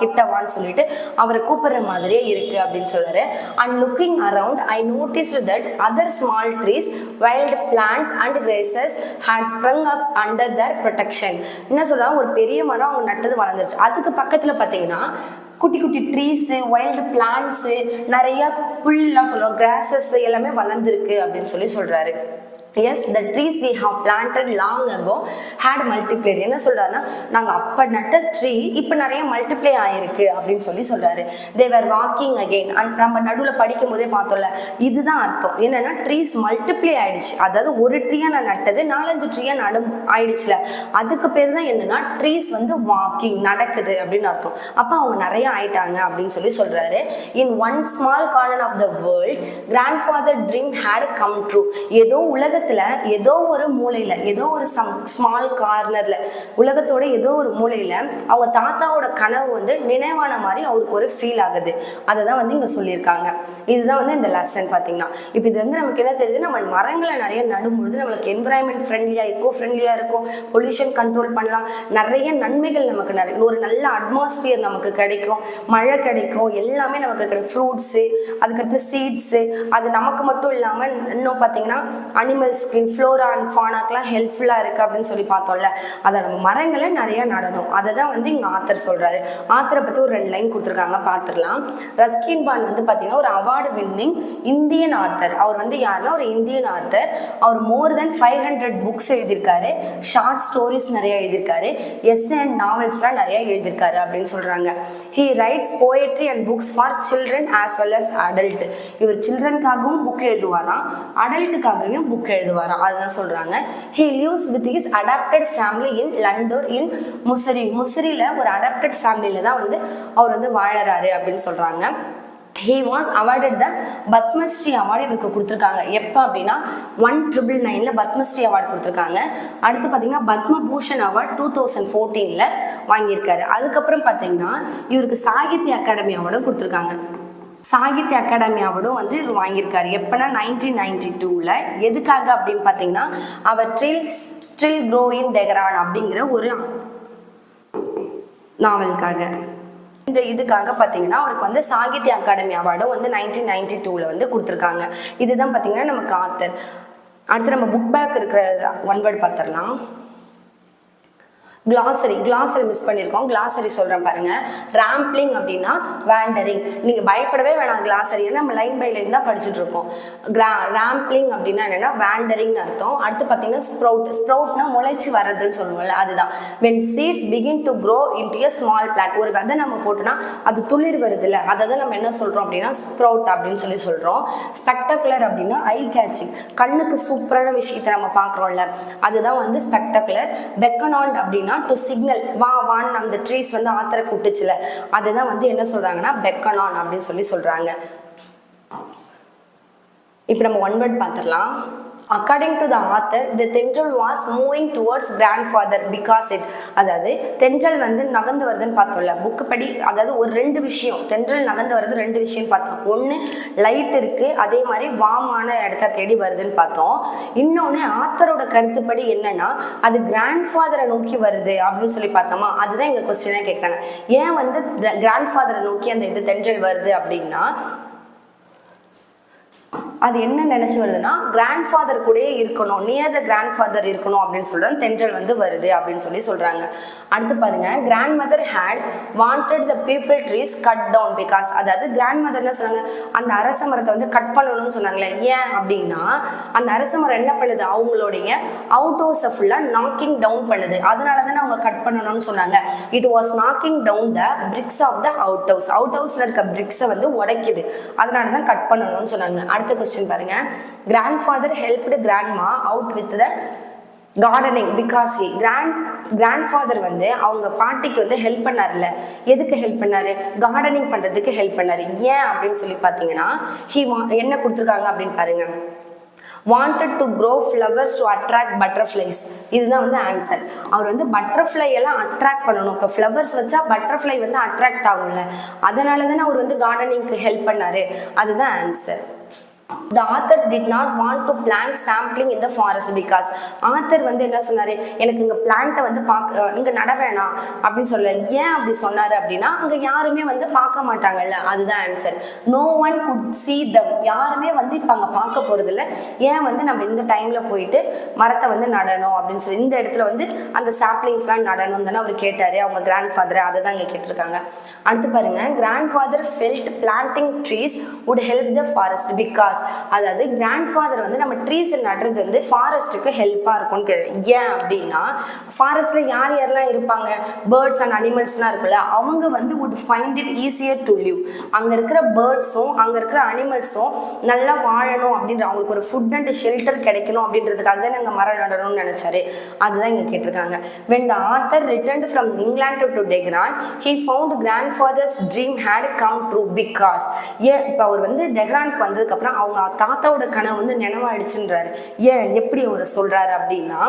கிட்டவான்னு சொல்லிட்டு அவரை கூப்பிடுற மாதிரியே இருக்கு அப்படின்னு சொல்றாரு. And looking around I noticed that other small trees, wild plants and grasses had sprung up under their protection. என்ன சொல்றாங்க, ஒரு பெரிய மரம் அவங்க நட்டது வளர்ந்துருச்சு, அதுக்கு பக்கத்துல பாத்தீங்கன்னா குட்டி ட்ரீஸ், வைல்டு பிளான்ட்ஸ், நிறைய புல்லாம் சொல்லுவோம், கிராசஸ் எல்லாமே வளர்ந்துருக்கு அப்படின்னு சொல்றாரு. Yes, the trees we have planted long ago had multiplied. என்ன சொல்றாருன்னா, நாங்கள் அப்போ நட்ட ட்ரீ இப்போ நிறைய மல்டிப்ளை ஆயிருக்கு அப்படின்னு சொல்றாரு. they were walking again. நம்ம நடுவில் படிக்கும் போதே பார்த்தோம்ல, இதுதான் அர்த்தம் என்னன்னா ட்ரீஸ் மல்டிப்ளை ஆயிடுச்சு, அதாவது ஒரு ட்ரீயா நான் நட்டது 4-5 ட்ரீயா ஆயிடுச்சுல, அதுக்கு பேர் தான் என்னன்னா ட்ரீஸ் வந்து வாக்கிங் நடக்குது அப்படின்னு அர்த்தம். அப்போ அவங்க நிறைய ஆயிட்டாங்க அப்படின்னு சொல்றாரு. in one small corner of the world grandfather dream had come true. ஏதோ உலகத்துல ஏதோ ஒரு மூலையில, ஏதோ ஒரு ஸ்மால் கார்னர்ல, உலகத்தோட ஏதோ ஒரு மூலையில அவங்க தாத்தாவோட கனவு வந்து நினைவான மாதிரி அவருக்கு ஒரு ஃபீல் ஆகுது, அதை தான் வந்து இங்க சொல்லியிருக்காங்க. இதுதான் வந்து இந்த லெசன் பார்த்தீங்கன்னா. இப்போ இது வந்து நமக்கு என்ன தெரியுது, நம்ம மரங்களை நிறைய நடும்பொழுது நம்மளுக்கு என்விரான்மெண்ட் ஃப்ரெண்ட்லியாக இருக்கும், பொல்யூஷன் கண்ட்ரோல் பண்ணலாம், நிறைய நன்மைகள் நமக்கு ஒரு நல்ல அட்மாஸ்பியர் நமக்கு கிடைக்கும், மழை கிடைக்கும், எல்லாமே நமக்கு கிடைக்கும், ஃப்ரூட்ஸு, அதுக்கடுத்து சீட்ஸு, அது நமக்கு மட்டும் இல்லாமல் இன்னும் பார்த்தீங்கன்னா அனிமல்ஸ்க்கு, ஃப்ளோரா அண்ட் ஃபானாக்கெலாம் ஹெல்ப்ஃபுல்லாக இருக்குது அப்படின்னு பார்த்தோம்ல, அதை நம்ம மரங்களை நிறையா நடணும், அதை தான் வந்து இங்கே ஆத்தர் சொல்கிறாரு. ஆத்தரை பற்றி ஒரு 2 லைன் கொடுத்துருக்காங்க, பார்த்துடலாம். ரஸ்கின் பாண்ட் வந்து பார்த்தீங்கன்னா ஒரு அவார்டு வின்னிங் இந்தியன் ஆத்தர். அவர் வந்து யாருன்னா ஒரு இந்தியன் ஆத்தர். அவர் more than 500 புக்ஸ் எழுதியிருக்காரு, ஷார்ட் ஸ்டோரிஸ் நிறைய எழுதியிருக்காரு, எஸ்ஸே அண்ட் நாவல்ஸ்லாம் நிறைய எழுதியிருக்காரு அப்படின்னு சொல்கிறாங்க. He writes poetry and books for children as well as adult. இவர் சில்ட்ரனுக்காகவும் புக் எழுதுவாராம், அடல்ட்டுக்காகவும் புக் எழுதுவாராம், அதுதான் சொல்கிறாங்க. He lives with his adopted family in Landour in முசிறியில் ஒரு அடாப்டட் ஃபேமிலியில் தான் வந்து அவர் வந்து வாழறாரு அப்படின்னு சொல்கிறாங்க. he was awarded the Padma Shri award இவருக்கு கொடுத்துருக்காங்க. எப்போ அப்படின்னா 1999 பத்மஸ்ரீ அவார்டு கொடுத்துருக்காங்க. அடுத்து பார்த்தீங்கன்னா பத்மபூஷன் அவார்டு 2014 வாங்கியிருக்காரு. அதுக்கப்புறம் பார்த்தீங்கன்னா இவருக்கு சாகித்ய அகாடமி அவார்டும் கொடுத்துருக்காங்க. சாகித்ய அகாடமி அவார்டும் வந்து இவர் வாங்கியிருக்காரு. எப்போனா 1992 எதுக்காக அப்படின்னு பார்த்தீங்கன்னா அவர் ஸ்டில் க்ரோ இன் டெகரான் அப்படிங்கிற ஒரு நாவலுக்காக. இந்த இதுக்காக பார்த்தீங்கன்னா அவருக்கு வந்து சாகித்ய அகாடமி அவார்டும் வந்து 1992 வந்து கொடுத்துருக்காங்க. இதுதான் பார்த்தீங்கன்னா நமக்கு ஆத்தர். அடுத்து நம்ம புக் பேக் இருக்கிற 1 வேர்ட் பார்த்துடலாம். glossary மிஸ் பண்ணியிருக்கோம். glossary சொல்கிறேன் பாருங்க. ராம்ப்ளிங் அப்படின்னா வேண்டரிங். நீங்கள் பயப்படவே வேணாம் glossary, நம்ம லைன் பை லைன் தான் படிச்சுட்டு இருக்கோம். ராம்ப்ளிங் அப்படின்னா என்னென்னா வேண்டரிங்னு அர்த்தம். அடுத்து பார்த்தீங்கன்னா ஸ்ப்ரவுட்னா முளைச்சி வர்றதுன்னு சொல்லுவோம்ல, அதுதான். when seeds begin to grow into a small plant, ஒரு விதை நம்ம போட்டோம்னா அது துளிர் வருதுல்ல, அதை தான் நம்ம என்ன சொல்கிறோம் அப்படின்னா ஸ்ப்ரவுட் அப்படின்னு சொல்கிறோம். ஸ்பெக்டகுலர் அப்படின்னா ஐ கேச்சிங், கண்ணுக்கு சூப்பரான விஷயத்தை நம்ம பார்க்குறோம்ல, அதுதான் வந்து ஸ்பெக்டகுலர். பெக்கனால்ட் அப்படின்னா டு சிக்னல், வான்னு அந்த ட்ரீஸ் வந்து ஆத்தரை கூப்பிட்டுச்சுல, அதுதான் வந்து என்ன சொல்றாங்கன்னா பெக்கனான் அப்படின்னு சொல்றாங்க. இப்போ நம்ம ஒன் வேர்ட் பார்த்துடலாம். According to the author, the tendril was moving towards grandfather because it, அதாவது தென்றல் வந்து நகர்ந்து வருதுன்னு பார்த்தோம்ல புக்கு படி, அதாவது ஒரு ரெண்டு விஷயம், தென்றல் நகர்ந்து வருது ரெண்டு விஷயம் பார்த்தோம். ஒன்று லைட் இருக்குது, அதே மாதிரி வாமான இடத்த தேடி வருதுன்னு பார்த்தோம். இன்னொன்று ஆத்தரோட கருத்துப்படி என்னன்னா அது கிராண்ட்ஃபாதரை நோக்கி வருது அப்படின்னு சொல்லி பார்த்தோமா, அதுதான் எங்கள் கொஸ்டினாக கேட்குறாங்க. ஏன் வந்து கிராண்ட்ஃபாதரை நோக்கி அந்த இது தென்றல் வருது அப்படின்னா அது என்ன நினைச்சு வருதுன்னா கிராண்ட்ஃபாதர் கூட இருக்கணும், நியர் த கிராண்ட்ஃபாதர் இருக்கணும் அப்படின்னு சொல்றது தென்றல் வந்து வருது அப்படின்னு சொல்றாங்க. அடுத்து பாருங்க, grandmother had wanted the people trees cut down because, அதாவது கிராண்ட் மதர் என்ன சொன்னாங்க, அந்த அரச மரத்தை வந்து கட் பண்ணணும்னு சொன்னாங்களே. ஏன் அப்படின்னா அந்த அரச மரம் என்ன பண்ணுது, அவங்களுடைய அவுட் ஹவுஸை ஃபுல்லாக நாக்கிங் டவுன் பண்ணுது, அதனால தானே அவங்க கட் பண்ணணும்னு சொன்னாங்க. It was knocking down the bricks of the outhouse, அவுட் ஹவுஸில் இருக்க பிரிக்ஸை வந்து உடைக்குது, அதனால தான் கட் பண்ணணும்னு சொன்னாங்க. அடுத்த கொஸ்டின் பாருங்க, grandfather helped grandma out with the gardening because he, grandfather வந்து அவங்க பாட்டிக்கு வந்து ஹெல்ப் பண்ணார்ல, எதுக்கு ஹெல்ப் பண்ணாரு, கார்டனிங் பண்ணுறதுக்கு ஹெல்ப் பண்ணாரு. ஏன் அப்படின்னு சொல்லி பார்த்தீங்கன்னா என்ன கொடுத்துருக்காங்க அப்படின்னு பாருங்க, wanted to grow flowers to attract butterflies, இதுதான் வந்து ஆன்சர். அவர் வந்து பட்டர்ஃப்ளை எல்லாம் அட்ராக்ட் பண்ணணும். இப்போ ஃப்ளவர்ஸ் வச்சா பட்டர்ஃப்ளை வந்து அட்ராக்ட் ஆகும்ல, அதனால தானே அவர் வந்து கார்டனிங்க்கு ஹெல்ப் பண்ணாரு, அதுதான் answer. The author did not want to plant sampling in the forest because, author வந்து என்ன சொன்னாரு, எனக்கு இங்கே பிளான்ட்டை வந்து இங்கே நட வேணாம் அப்படின்னு சொல்ல. ஏன் அப்படி சொன்னார் அப்படின்னா அங்கே யாருமே வந்து பார்க்க மாட்டாங்கல்ல, அதுதான் answer. No one could see them, யாருமே வந்து இப்போ அங்கே பார்க்க போகிறது இல்லை. ஏன் வந்து நம்ம இந்த டைமில் போயிட்டு மரத்தை வந்து நடணும் அப்படின்னு சொல்லி இந்த இடத்துல வந்து அந்த சாப்ளிங்ஸ்லாம் நடணும் தானே அவர் கேட்டார், அவங்க கிராண்ட் ஃபாதரை, அதை தான் இங்கே கேட்டிருக்காங்க. அடுத்து பாருங்க, grandfather felt planting trees would help the forest because, அதாவது கிராண்ட்ஃபாதர் வந்து நம்ம ட்ரீஸ் நடுறது வந்து ஃபாரஸ்ட்டுக்கு ஹெல்ப்பாக இருக்கும்னு ஏன் அப்படின்னா ஃபாரஸ்ட்டில் யார் யாரெல்லாம் இருப்பாங்க, பேர்ட்ஸ் அண்ட் அனிமல்ஸ்லாம் இருக்குல்ல, அவங்க வந்து would find it easier to live, அங்கே இருக்கிற பேர்ட்ஸும் அங்கே இருக்கிற அனிமல்ஸும் நல்லா வாழணும் அப்படின்ற, அவங்களுக்கு ஒரு ஃபுட் அண்ட் ஷெல்டர் கிடைக்கணும் அப்படின்றதுக்காக தான் நாங்கள் மரம் நடணும்னு நினச்சாரு, அதுதான் இங்கே கேட்டிருக்காங்க. when the author returned from England to Tehran, he found grandfather's dream had come true because, இப்போ அவர் வந்து டெஹ்ரானுக்கு வந்ததுக்கப்புறம் அவங்க தாத்தாவோட கனவு வந்து நினைவாயிடுச்சுன்றாரு. ஏன் எப்படி அவர் சொல்றாரு அப்படின்னா,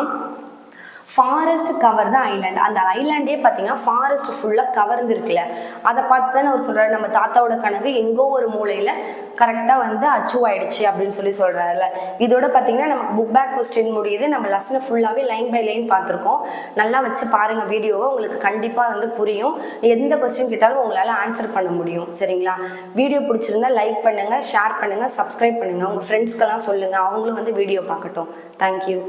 ஃபாரஸ்ட் கவர் த ஐலாண்ட், அந்த ஐலாண்டே பார்த்தீங்கன்னா ஃபாரஸ்ட் ஃபுல்லாக கவர்ந்து இருக்குல்ல, அதை பார்த்து தானே அவர் சொல்கிறாரு நம்ம தாத்தாவோட கனவு எங்கோ ஒரு மூலையில் கரெக்டாக வந்து அச்சீவ் ஆயிடுச்சு அப்படின்னு சொல்கிறாருல. இதோட பார்த்தீங்கன்னா நமக்கு புக் பேக் கொஸ்டின் முடியுது. நம்ம லெசனை ஃபுல்லாகவே லைன் பை லைன் பார்த்துருக்கோம். நல்லா வச்சு பாருங்கள் வீடியோவை, உங்களுக்கு கண்டிப்பாக வந்து புரியும். எந்த கொஸ்டின் கேட்டாலும் உங்களால் ஆன்சர் பண்ண முடியும். சரிங்களா? வீடியோ பிடிச்சிருந்தா லைக் பண்ணுங்கள், ஷேர் பண்ணுங்கள், சப்ஸ்கிரைப் பண்ணுங்கள், உங்கள் ஃப்ரெண்ட்ஸ்க்கெல்லாம் சொல்லுங்கள், அவங்களும் வந்து வீடியோ பார்க்கட்டும். தேங்க்யூ.